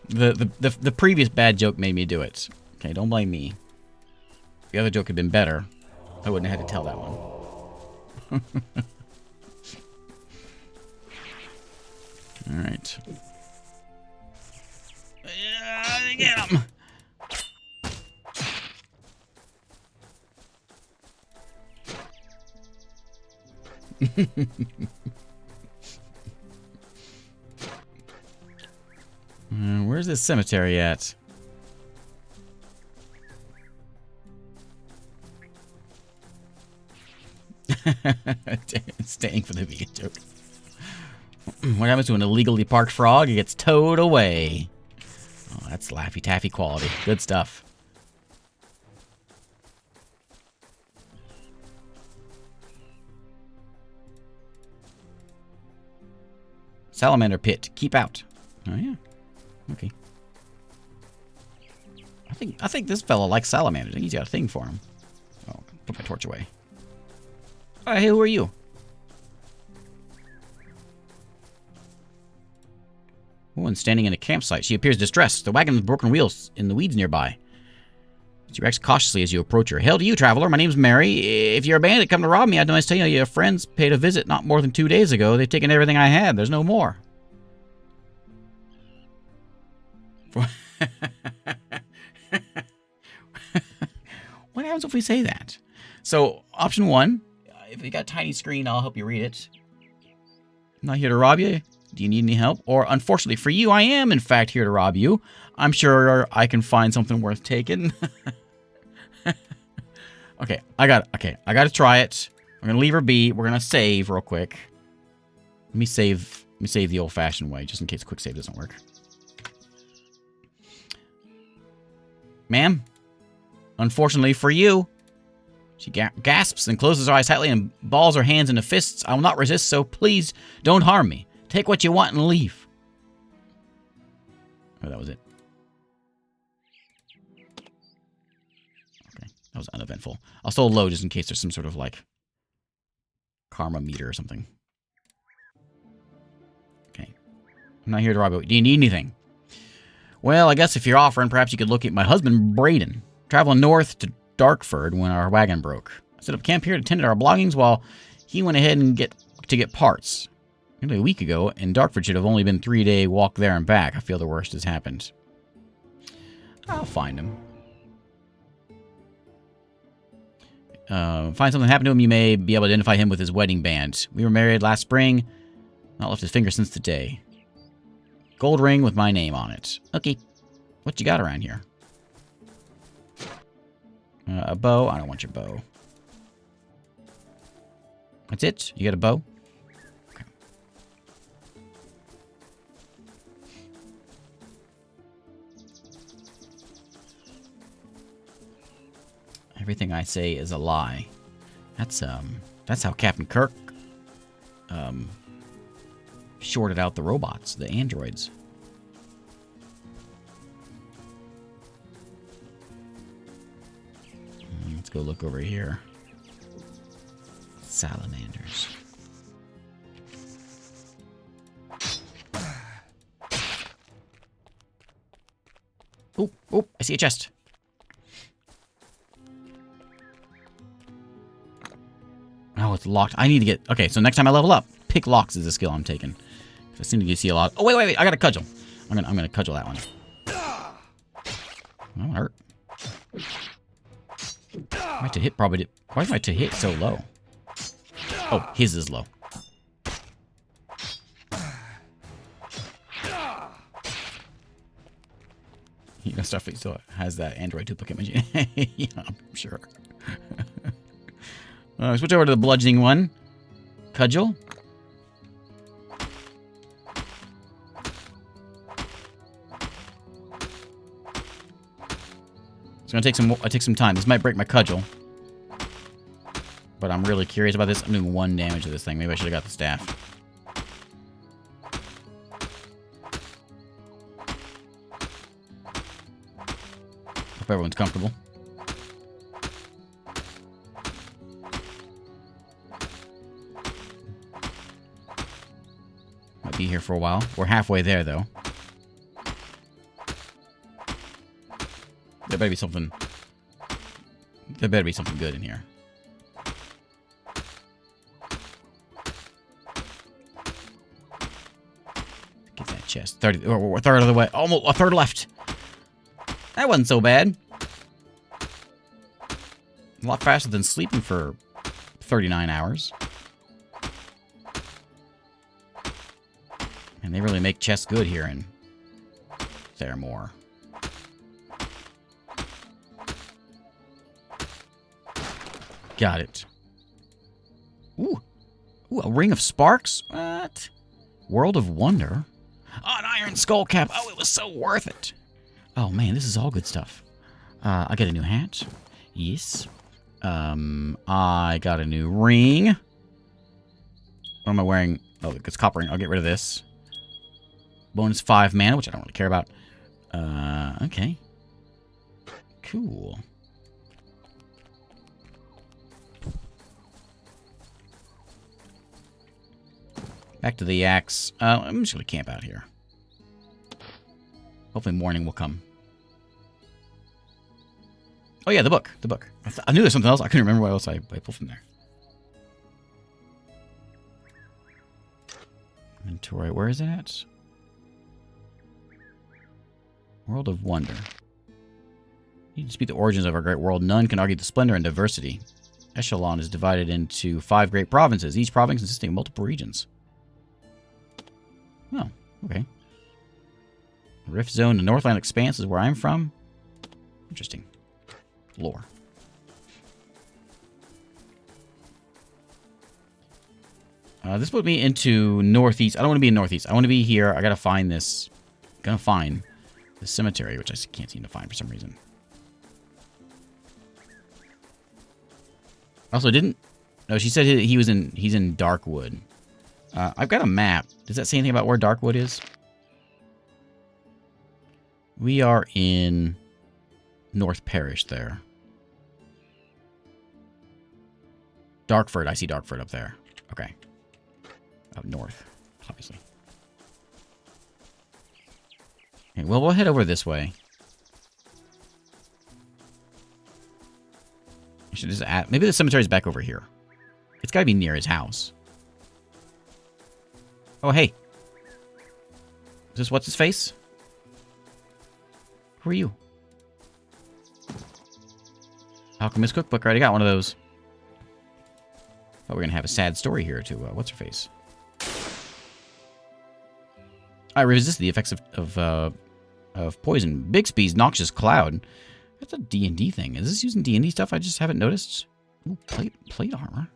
The previous bad joke made me do it. Okay, don't blame me. If the other joke had been better, I wouldn't have had to tell that one. Alright. Get him! Where's this cemetery at? Staying for the vegan joke. What happens to an illegally parked frog? It gets towed away. Oh, that's Laffy Taffy quality. Good stuff. Salamander pit. Keep out. Oh yeah. Okay. I think this fella likes salamanders. I think he's got a thing for him. Oh, put my torch away. Hey, who are you? Woman standing in a campsite. She appears distressed. The wagon with broken wheels in the weeds nearby. She reacts cautiously as you approach her. Hail to you, traveler. My name's Mary. If you're a bandit, come to rob me. I'd nice tell you your friends paid a visit not more than 2 days ago. They've taken everything I had. There's no more. What happens if we say that? So, option 1. If you got a tiny screen, I'll help you read it. I'm not here to rob you. Do you need any help? Or, unfortunately for you, I am, in fact, here to rob you. I'm sure I can find something worth taking. Okay, I got to try it. I'm going to leave her be. We're going to save real quick. Let me save the old-fashioned way, just in case quick save doesn't work. Ma'am, unfortunately for you, She gasps and closes her eyes tightly and balls her hands into fists. I will not resist, so please don't harm me. Take what you want and leave. Oh, that was it. Okay, that was uneventful. I'll still load just in case there's some sort of, like, karma meter or something. Okay. I'm not here to rob you. Do you need anything? Well, I guess if you're offering, perhaps you could look at my husband, Braden, traveling north to Darkford when our wagon broke. I set up camp here to tend to our belongings while he went ahead and get parts. Nearly a week ago, and Darkford should have only been a 3-day walk there and back. I feel the worst has happened. I'll find him. Find something happened to him, you may be able to identify him with his wedding band. We were married last spring. Not left his finger since the day. Gold ring with my name on it. Okay. What you got around here? A bow? I don't want your bow. That's it? You got a bow? Okay. Everything I say is a lie. That's how Captain Kirk shorted out the robots, the androids. Let's go look over here. Salamanders. Oh, oh, I see a chest. Oh, it's locked. I need to get... Okay, so next time I level up, pick locks is a skill I'm taking. I seem to see a lot... Oh, wait. I got a cudgel. I'm gonna cudgel that one. That one hurt. My to hit probably did... Why is my to hit so low? Oh, his is low. You know, stuff. He still has that Android duplicate machine. Yeah, I'm sure. Switch over to the bludgeoning one. Cudgel. It's gonna take some time. This might break my cudgel, but I'm really curious about this. I'm doing 1 damage to this thing. Maybe I should have got the staff. Hope everyone's comfortable. Might be here for a while. We're halfway there, though. There better be something. There better be something good in here. Get that chest. 30. We're a third of the way. Almost a third left. That wasn't so bad. A lot faster than sleeping for 39 hours. And they really make chests good here in Theramore. Got it. Ooh. Ooh, a ring of sparks? What? World of Wonder? Oh, an iron skull cap. Oh, it was so worth it. Oh, man, this is all good stuff. I got a new hat. Yes. I got a new ring. What am I wearing? Oh, it's copper ring. I'll get rid of this. Bonus 5 mana, which I don't really care about. Okay. Cool. Back to the axe. I'm just going to camp out here. Hopefully morning will come. Oh, yeah, the book. The book. I knew there was something else. I couldn't remember what else I pulled from there. Inventory. Where is it at? World of Wonder. You can speak the origins of our great world. None can argue the splendor and diversity. Eschalon is divided into 5 great provinces, each province consisting of multiple regions. Oh, okay. Rift Zone, the Northland Expanse is where I'm from. Interesting. Lore. This put me into Northeast. I don't want to be in Northeast. I want to be here. I gotta find this. Gonna find the cemetery, which I can't seem to find for some reason. Also, didn't... No, she said he's in Darkwood. I've got a map. Does that say anything about where Darkwood is? We are in North Parish there. Darkford. I see Darkford up there. Okay. Up north, obviously. Okay, well, we'll head over this way. I should just add... Maybe the cemetery's back over here. It's got to be near his house. Oh, hey. Is this what's-his-face? Who are you? Alchemist Cookbook. I already got one of those. Thought we were going to have a sad story here to what's-her-face. I resist the effects of poison. Bixby's Noxious Cloud. That's a D&D thing. Is this using D&D stuff? I just haven't noticed. Ooh, plate armor.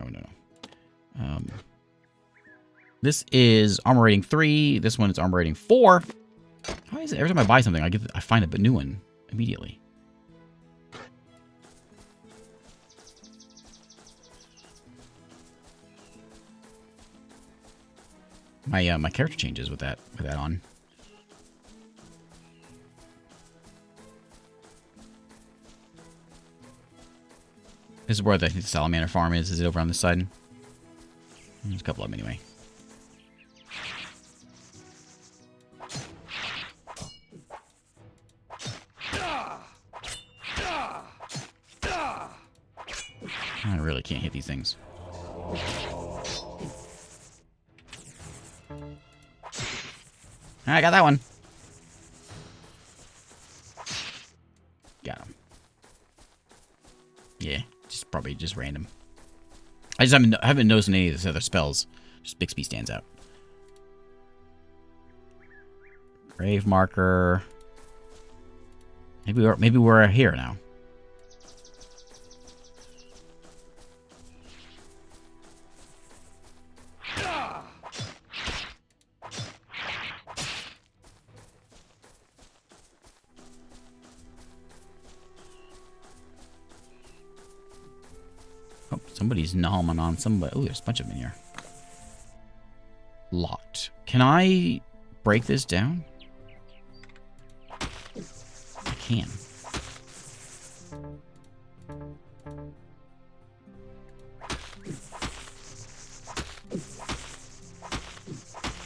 Oh, no. This is armor rating 3. This one is armor rating 4. Why is it every time I buy something, I find a new one immediately? My character changes with that on. This is where the salamander farm is. Is it over on this side? There's a couple of them anyway. I really can't hit these things. I got that one. Got him. Yeah, probably just random. I haven't noticed any of these other spells. Just Bixby stands out. Grave marker. Maybe we're here now. Oh, somebody's gnawing on somebody. Oh, there's a bunch of them in here. Locked. Can I break this down? I can.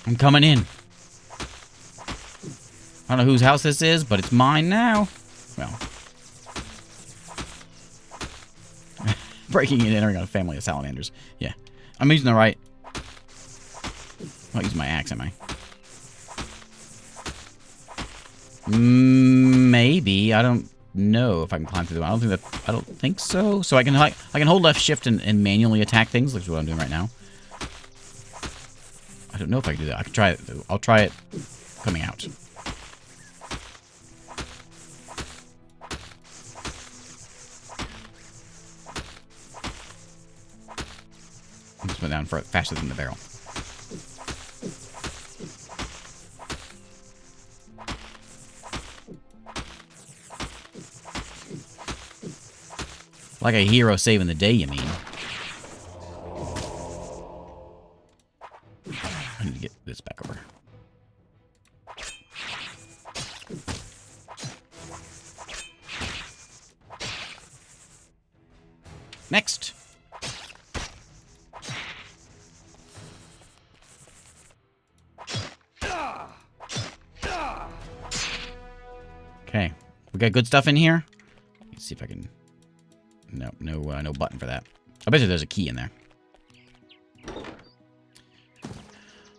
I'm coming in. I don't know whose house this is, but it's mine now. Well. Breaking and entering on a family of salamanders. Yeah. I'm using the right... I'm not using my axe, am I? Maybe. I don't know if I can climb through them. I don't think so. So I can hold left shift and manually attack things, which is what I'm doing right now. I don't know if I can do that. I can try it. I'll try it coming out. I just went down faster than the barrel. Like a hero saving the day, you mean? I need to get this back over. Next. Okay. We got good stuff in here. Let's see if I can... No button for that. I bet you there's a key in there.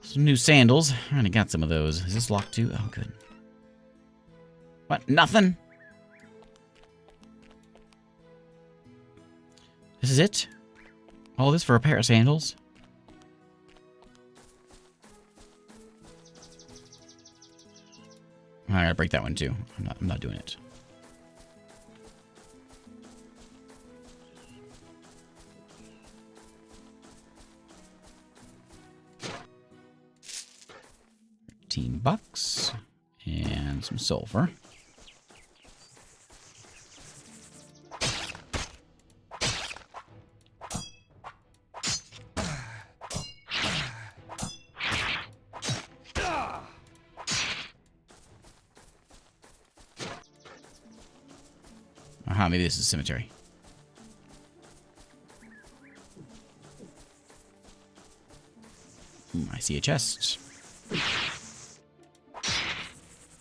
Some new sandals. I already got some of those. Is this locked too? Oh, good. What? Nothing? This is it? All this for a pair of sandals? I gotta break that one too. I'm not doing it. $15 and some silver. Ah, maybe this is a cemetery. I see a chest.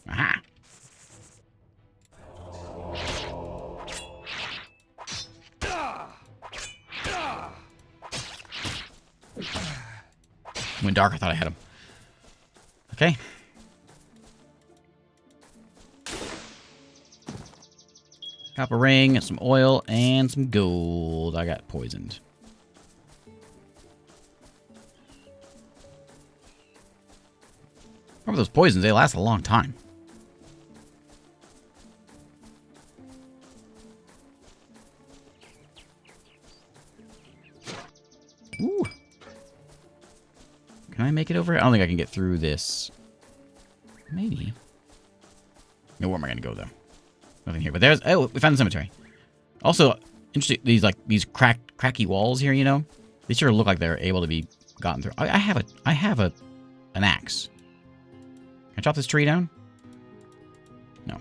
Aha! Went dark, I thought I had him. Okay. Copper ring, some oil, and some gold. I got poisoned. Remember those poisons, they last a long time. Ooh. Can I make it over? I don't think I can get through this. Maybe. No, where am I going to go, though? Nothing here. But there's... Oh, we found the cemetery. Also, interesting, these cracky walls here, you know? They sure look like they're able to be gotten through. I have an axe. Can I chop this tree down? No.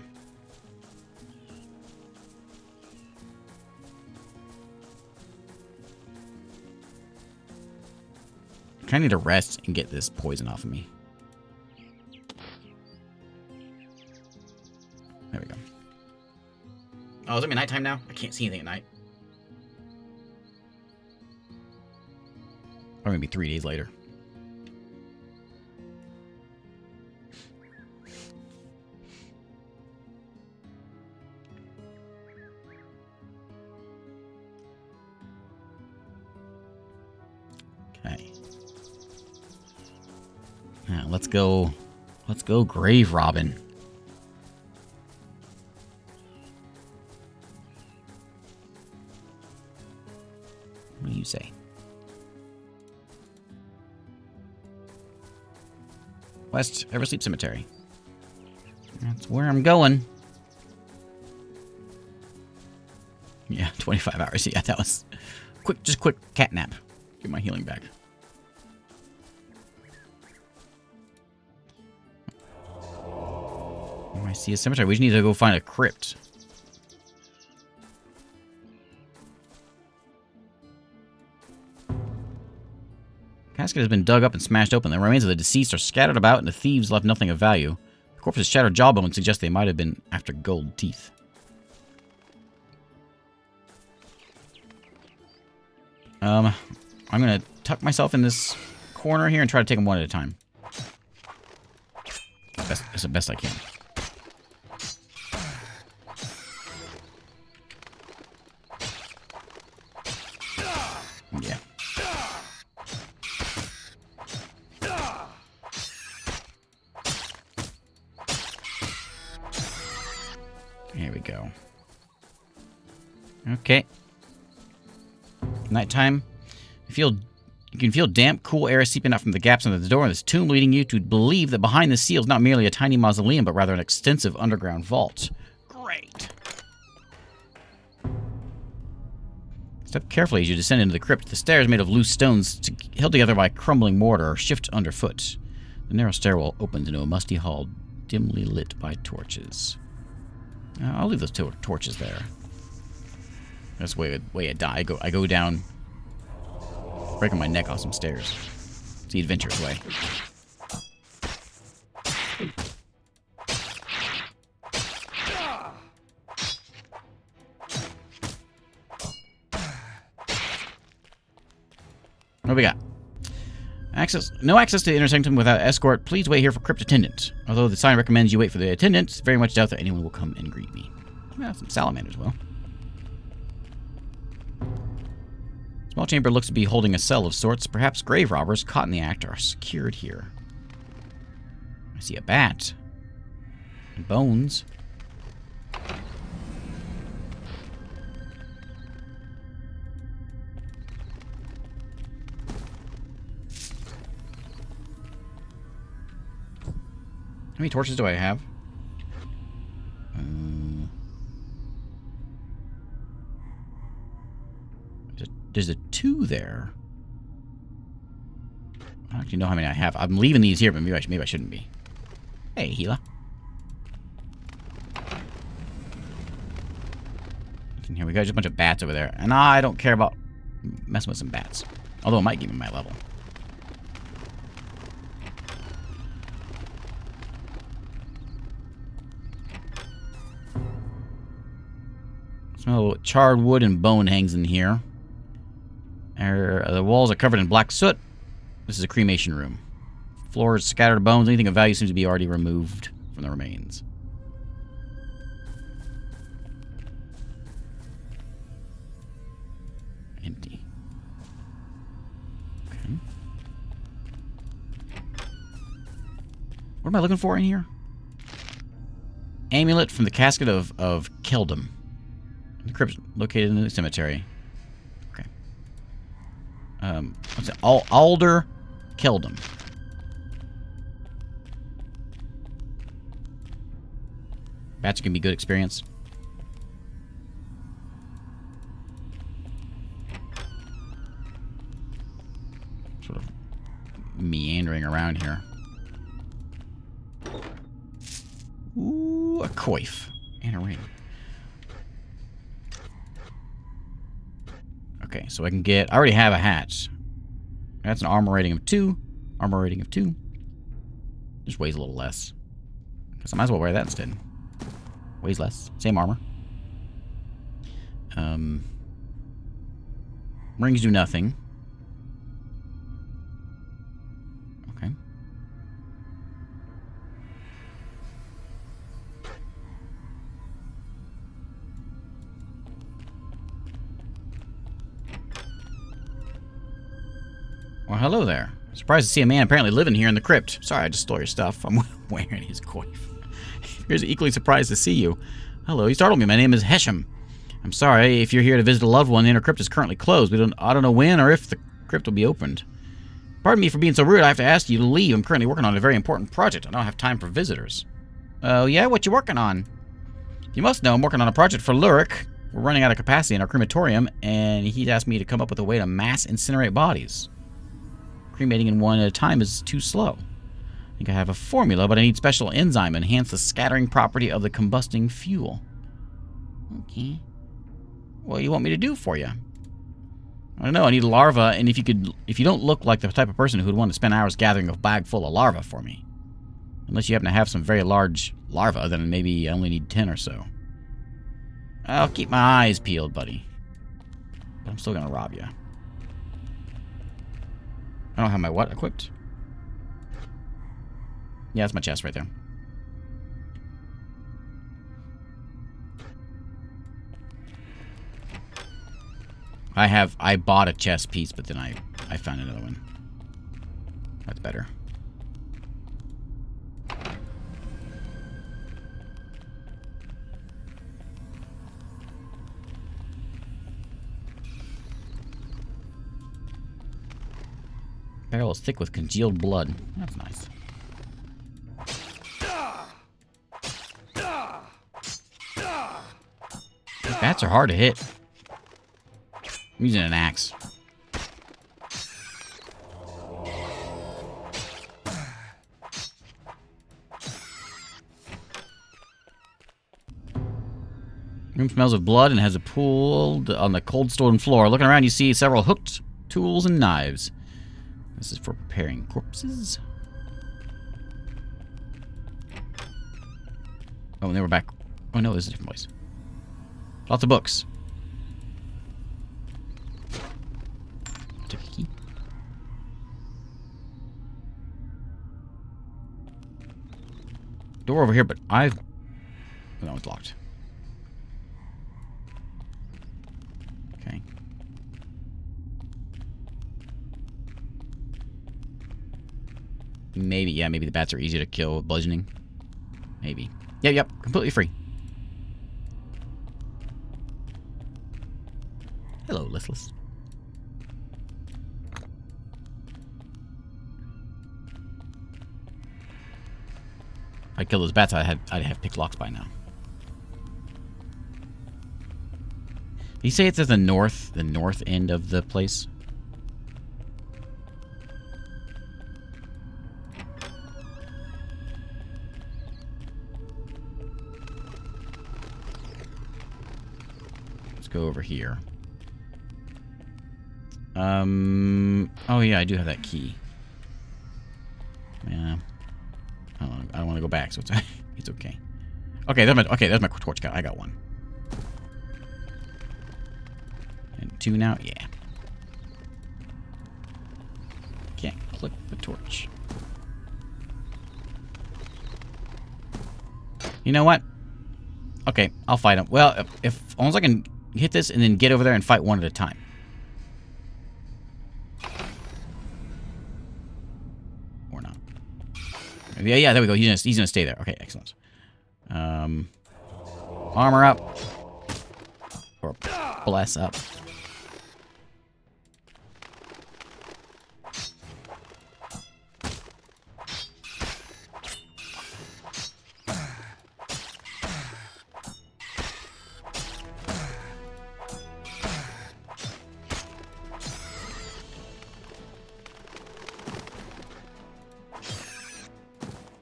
I kind of need to rest and get this poison off of me. There we go. Oh, is it nighttime now? I can't see anything at night. Or maybe 3 days later. Okay. Now, let's go grave robbing. What do you say? West Eversleep Cemetery. That's where I'm going. Yeah, 25 hours. Yeah, that was just quick cat nap. Get my healing back. Oh, I see a cemetery. We just need to go find a crypt. Casket has been dug up and smashed open. The remains of the deceased are scattered about, and the thieves left nothing of value. The corpse's shattered jawbone suggests they might have been after gold teeth. I'm gonna tuck myself in this corner here and try to take them one at a time. That's the best I can. Yeah. Here we go. Okay. Nighttime. You can feel damp, cool air seeping out from the gaps under the door in this tomb, leading you to believe that behind the seal is not merely a tiny mausoleum, but rather an extensive underground vault. Great. Step carefully as you descend into the crypt. The stairs, made of loose stones held together by crumbling mortar, shift underfoot. The narrow stairwell opens into a musty hall, dimly lit by torches. I'll leave those torches there. That's the way I die. I go down, breaking my neck off some stairs. It's the adventurous way. What we got? No access to the intersection without escort. Please wait here for crypt attendant. Although the sign recommends you wait for the attendant, very much doubt that anyone will come and greet me. Well, some salamanders will. Small chamber looks to be holding a cell of sorts. Perhaps grave robbers caught in the act are secured here. I see a bat. And bones. How many torches do I have? There's a 2 there. I don't actually know how many I have. I'm leaving these here, but maybe I shouldn't be. Hey, Gila. in here. We got just a bunch of bats over there. And I don't care about messing with some bats. Although it might give me my level. Smell charred wood and bone hangs in here. The walls are covered in black soot. This is a cremation room. Floors scattered bones. Anything of value seems to be already removed from the remains. Empty. Okay. What am I looking for in here? Amulet from the casket of Keldum. The crypt located in the cemetery. Okay. What's that? Alder Keldum. Bats can be good experience. Sort of meandering around here. Ooh, a coif. And a ring. Okay, so I can get... I already have a hatch. That's an armor rating of 2. Armor rating of 2. Just weighs a little less. Guess I might as well wear that instead. Weighs less. Same armor. Rings do nothing. Okay. Well, hello there. Surprised to see a man apparently living here in the crypt. Sorry, I just stole your stuff. I'm wearing his coif. Here's equally surprised to see you. Hello, you startled me. My name is Hesham. I'm sorry if you're here to visit a loved one. The inner crypt is currently closed. I don't know when or if the crypt will be opened. Pardon me for being so rude. I have to ask you to leave. I'm currently working on a very important project. I don't have time for visitors. Oh, yeah? What you working on? You must know I'm working on a project for Lurik. We're running out of capacity in our crematorium, and he's asked me to come up with a way to mass incinerate bodies. Cremating in one at a time is too slow. I think I have a formula, but I need special enzyme to enhance the scattering property of the combusting fuel. Okay. What do you want me to do for you? I don't know. I need larvae, and if you don't look like the type of person who would want to spend hours gathering a bag full of larvae for me. Unless you happen to have some very large larvae, then maybe I only need 10 or so. I'll keep my eyes peeled, buddy. But I'm still gonna rob you. I don't have my what equipped? Yeah, that's my chest right there. I bought a chest piece, but then I found another one. That's better. Barrel is thick with congealed blood. That's nice. These bats are hard to hit. I'm using an axe. Room smells of blood and has a pool on the cold stone floor. Looking around, you see several hooked tools and knives. This is for preparing corpses. Oh, and they were back. Oh no, this is a different place. Lots of books. Take a key. Door over here, but I've... Oh, no, it's locked. Okay. Maybe, yeah, maybe the bats are easy to kill with bludgeoning. Maybe. Yep, completely free. Hello, Listless. If I killed those bats, I'd have picked locks by now. Did you say it's at the north end of the place? go over here. Oh yeah, I do have that key. Yeah. I don't want to go back, so it's it's okay. Okay, there's my torch gun. I got one. And 2 now? Yeah. Can't click the torch. You know what? Okay, I'll fight him. Well, if as long as I can hit this and then get over there and fight one at a time. Or not. Yeah, there we go. He's gonna stay there. Okay, excellent. Armor up. Or bless up.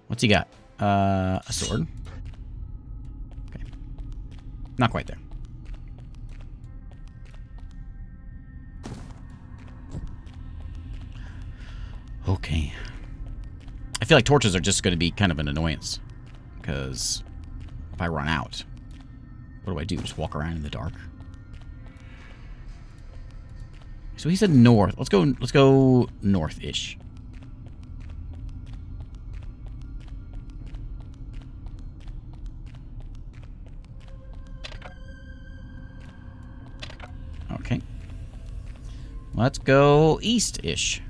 What's he got? A sword. Okay. Not quite there. Okay. I feel like torches are just going to be kind of an annoyance. Because if I run out, what do I do? Just walk around in the dark? So he said north. Let's go north-ish. Okay. Let's go east-ish.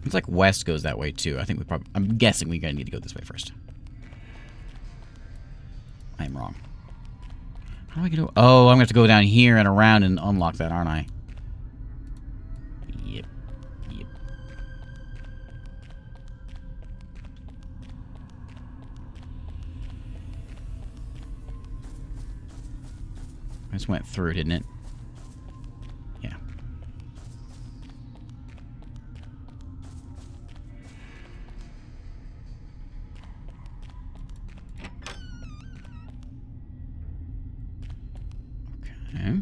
It's like west goes that way too. I think I'm guessing we're gonna need to go this way first. I am wrong. How do I get over? Oh, I'm gonna have to go down here and around and unlock that, aren't I? Yep. Yep. I just went through, didn't it? Yeah. Okay.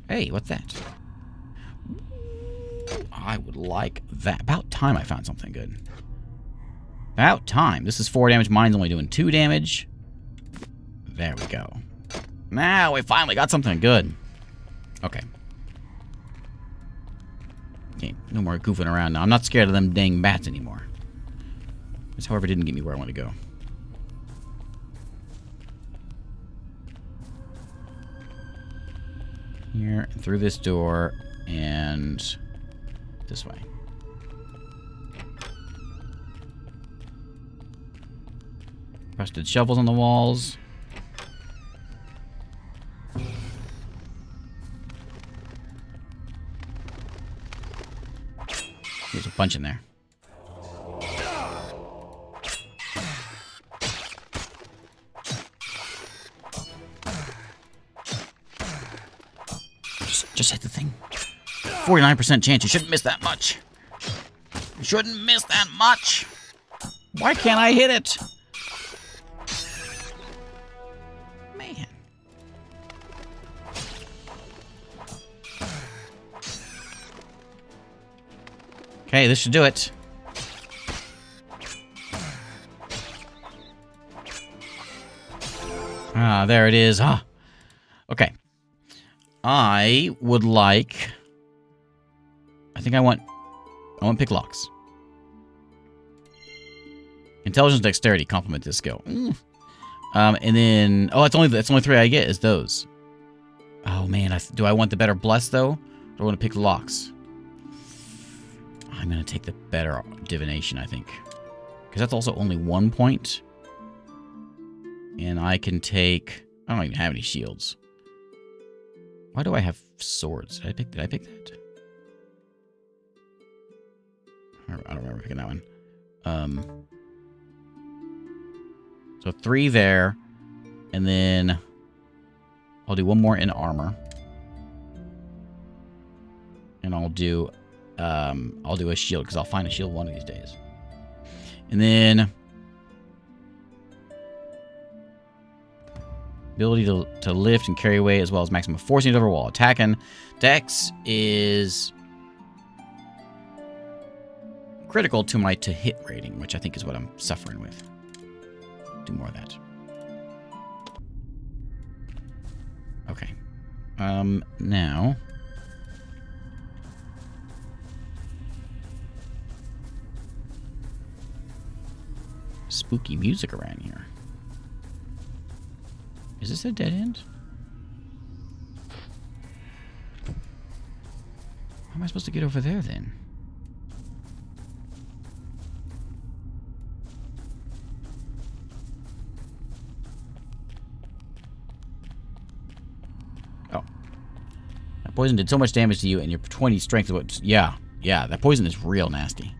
Hey, what's that? I would like that. About time I found something good. About time. This is 4 damage. Mine's only doing 2 damage. There we go. Now we finally got something good. Okay. Okay, no more goofing around now. I'm not scared of them dang bats anymore. This, however, didn't get me where I want to go. Here, and through this door, and this way. Rusted shovels on the walls. There's a bunch in there. Just hit the thing. 49% chance. You shouldn't miss that much. You shouldn't miss that much. Why can't I hit it? Man. Okay, this should do it. Ah, there it is. Ah. Okay. I would like... I want pick locks. Intelligence, dexterity, complement this skill. And then... Oh, it's only 3 I get is those. Oh, man. Do I want the better bless, though? Or do I want to pick locks? I'm going to take the better divination, I think. Because that's also only 1 point. And I can take... I don't even have any shields. Why do I have swords? Did I pick that? I don't remember picking that one. So 3 there. And then I'll do 1 more in armor. And I'll do a shield, because I'll find a shield one of these days. And then Ability to lift and carry weight as well as maximum forcing it over wall. Attacking. Dex is critical to my to-hit rating, which I think is what I'm suffering with. Do more of that. Okay. Now... spooky music around here. Is this a dead end? How am I supposed to get over there then? Oh. That poison did so much damage to you and your 20 strength. Yeah, that poison is real nasty.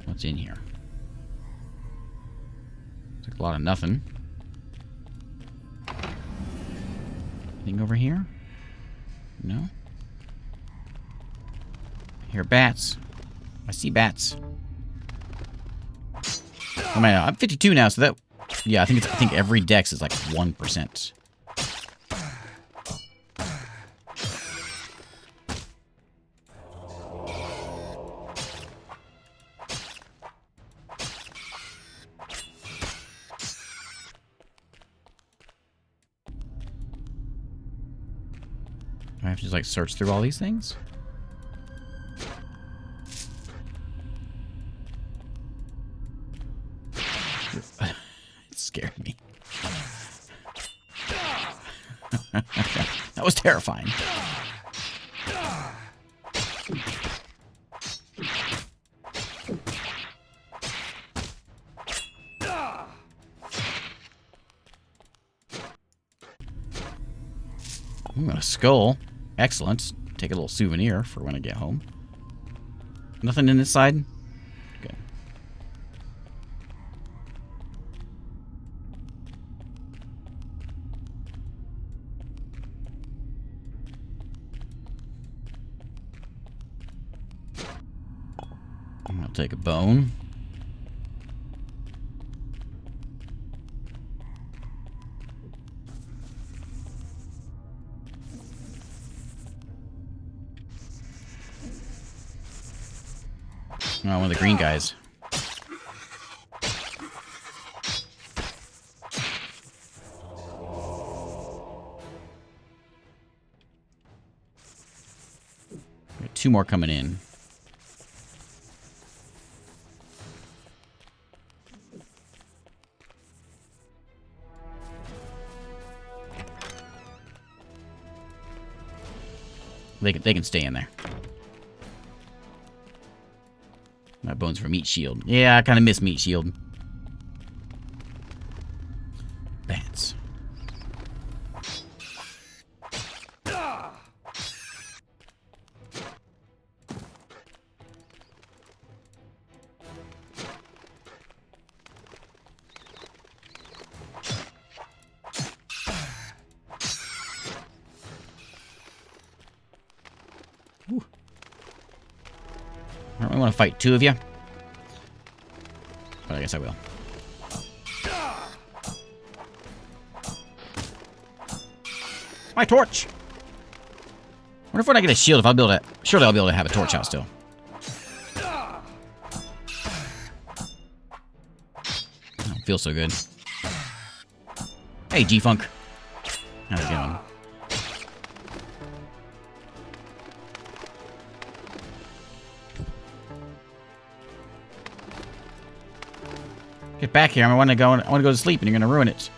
What's in here? It's like a lot of nothing. Anything over here? No? I hear bats. I see bats. Oh man, I'm 52 now, so that... yeah, I think every dex is like 1%. Do I have to just like search through all these things? It scared me. That was terrifying. Ooh, a skull. Excellent. Take a little souvenir for when I get home. Nothing in this side? Good. I'll take a bone. Oh, one of the green guys. Got 2 more coming in. They can stay in there. My bones for meat shield. Yeah, I kind of miss meat shield. Bats. Ooh. I don't really want to fight 2 of you. But I guess I will. My torch! Wonder if when I get a shield, if I'll be able to... surely I'll be able to have a torch out still. I don't feel so good. Hey, G-Funk. How's it going? Get back here. I want to go to sleep and you're going to ruin it.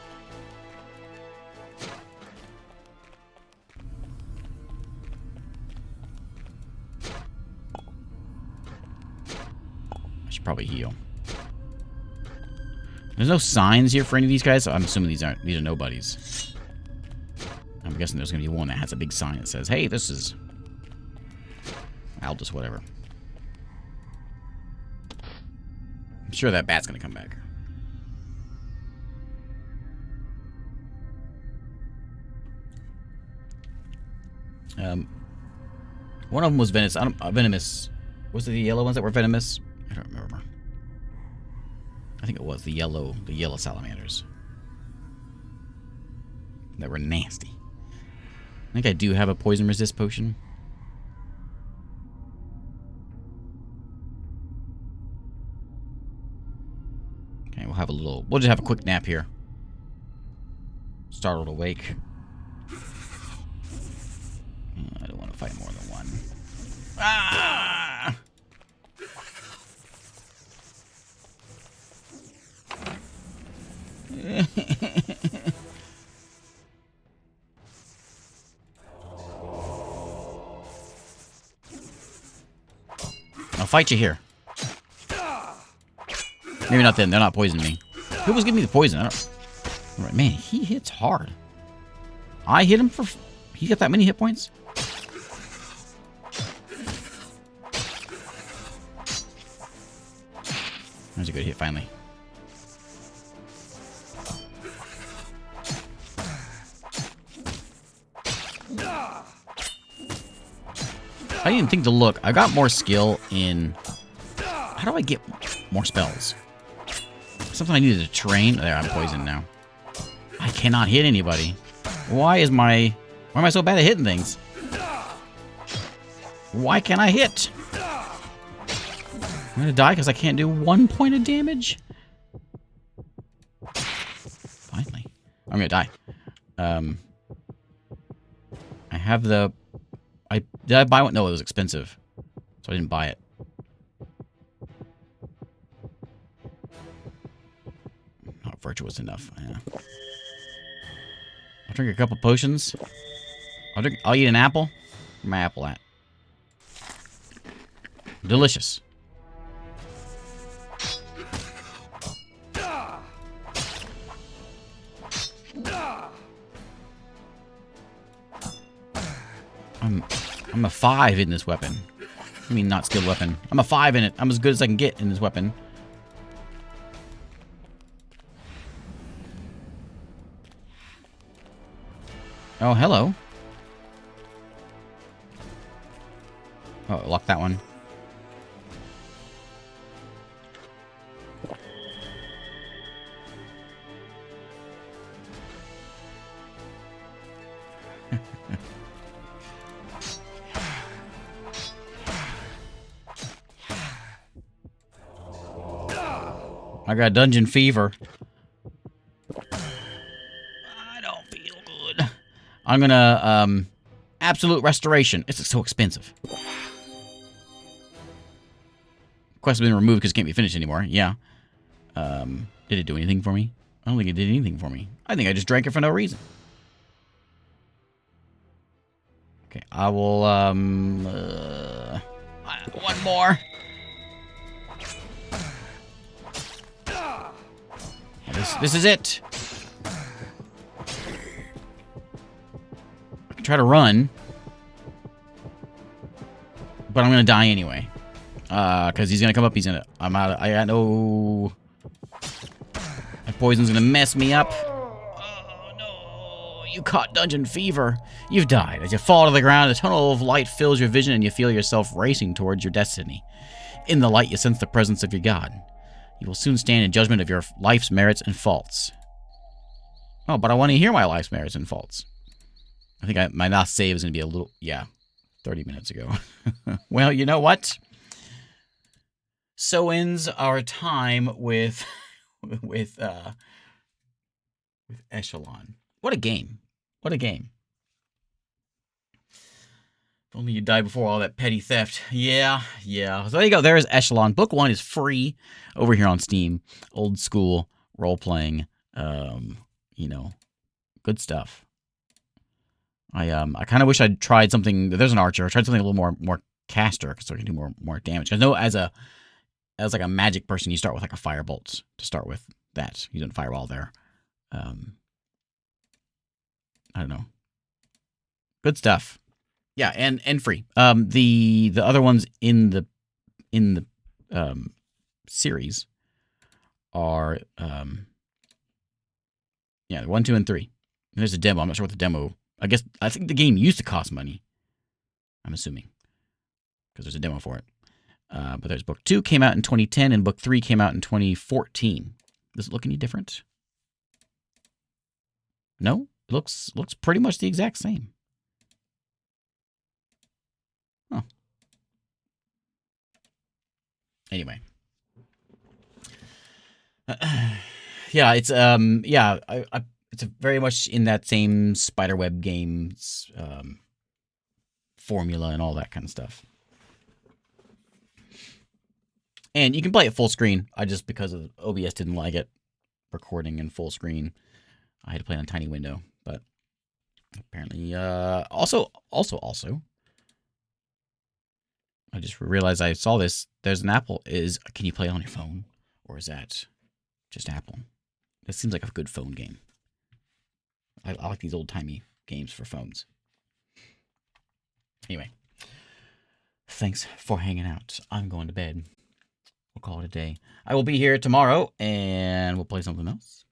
I should probably heal. There's no signs here for any of these guys, so I'm assuming these are nobodies. I'm guessing there's going to be one that has a big sign that says, "Hey, this is..." I'll just whatever. I'm sure that bat's gonna come back. One of them was venomous. Venomous. Was it the yellow ones that were venomous? I don't remember. I think it was the yellow salamanders that were nasty. I think I do have a poison resist potion. Okay, we'll have a little. We'll just have a quick nap here. Startled awake. I don't want to fight more than one. Ah! I'll fight you here. Maybe not then. They're not poisoning me. Who was giving me the poison? I don't... All right, man, he hits hard. I hit him for... He got that many hit points? That's a good hit, finally. I didn't think to look. I got more skill in... How do I get more spells? Something I needed to train. There, I'm poisoned now. I cannot hit anybody. Why am I so bad at hitting things? Why can't I hit? I'm gonna die because I can't do 1 point of damage? Finally. I'm gonna die. I have the... Did I buy one? No, it was expensive. So I didn't buy it. Not virtuous enough. Yeah. I'll drink a couple potions. I'll eat an apple. Where's my apple at? Delicious. I'm a 5 in this weapon. I mean, not skilled weapon. I'm a 5 in it. I'm as good as I can get in this weapon. Oh, hello. Oh, lock that one. I got dungeon fever. I don't feel good. I'm gonna, absolute restoration. It's so expensive. Quest has been removed because it can't be finished anymore. Yeah. Did it do anything for me? I don't think it did anything for me. I think I just drank it for no reason. Okay, I will, one more. This is it. I can try to run, but I'm gonna die anyway. Because he's gonna come up. I'm out. I got no. That poison's gonna mess me up. Oh no! You caught dungeon fever. You've died. As you fall to the ground, a tunnel of light fills your vision, and you feel yourself racing towards your destiny. In the light, you sense the presence of your god. You will soon stand in judgment of your life's merits and faults. Oh, but I want to hear my life's merits and faults. I think my last save is going to be a little... Yeah, 30 minutes ago. Well, you know what? So ends our time with Eschalon. What a game. What a game. If only you died before all that petty theft. Yeah. So there you go. There's Eschalon. Book 1 is free over here on Steam. Old school role-playing. You know, good stuff. I kind of wish I'd tried something. There's an archer. I tried something a little more caster so I can do more damage. I know as like a magic person, you start with like a firebolt to start with that. You don't fireball there. I don't know. Good stuff. Yeah, and free. The other ones in the series are yeah, 1, 2, and 3. And there's a demo. I'm not sure what the demo. I think the game used to cost money. I'm assuming because there's a demo for it. But there's book 2 came out in 2010 and book 3 came out in 2014. Does it look any different? No, it looks pretty much the exact same. Huh. Anyway. Yeah, it's it's very much in that same spiderweb games formula and all that kind of stuff. And you can play it full screen. I just, because of OBS didn't like it recording in full screen, I had to play on a tiny window. But apparently, also, I just realized I saw this. There's an Apple. Can you play it on your phone, or is that just Apple? This seems like a good phone game. I like these old timey games for phones. Anyway, thanks for hanging out. I'm going to bed. We'll call it a day. I will be here tomorrow, and we'll play something else.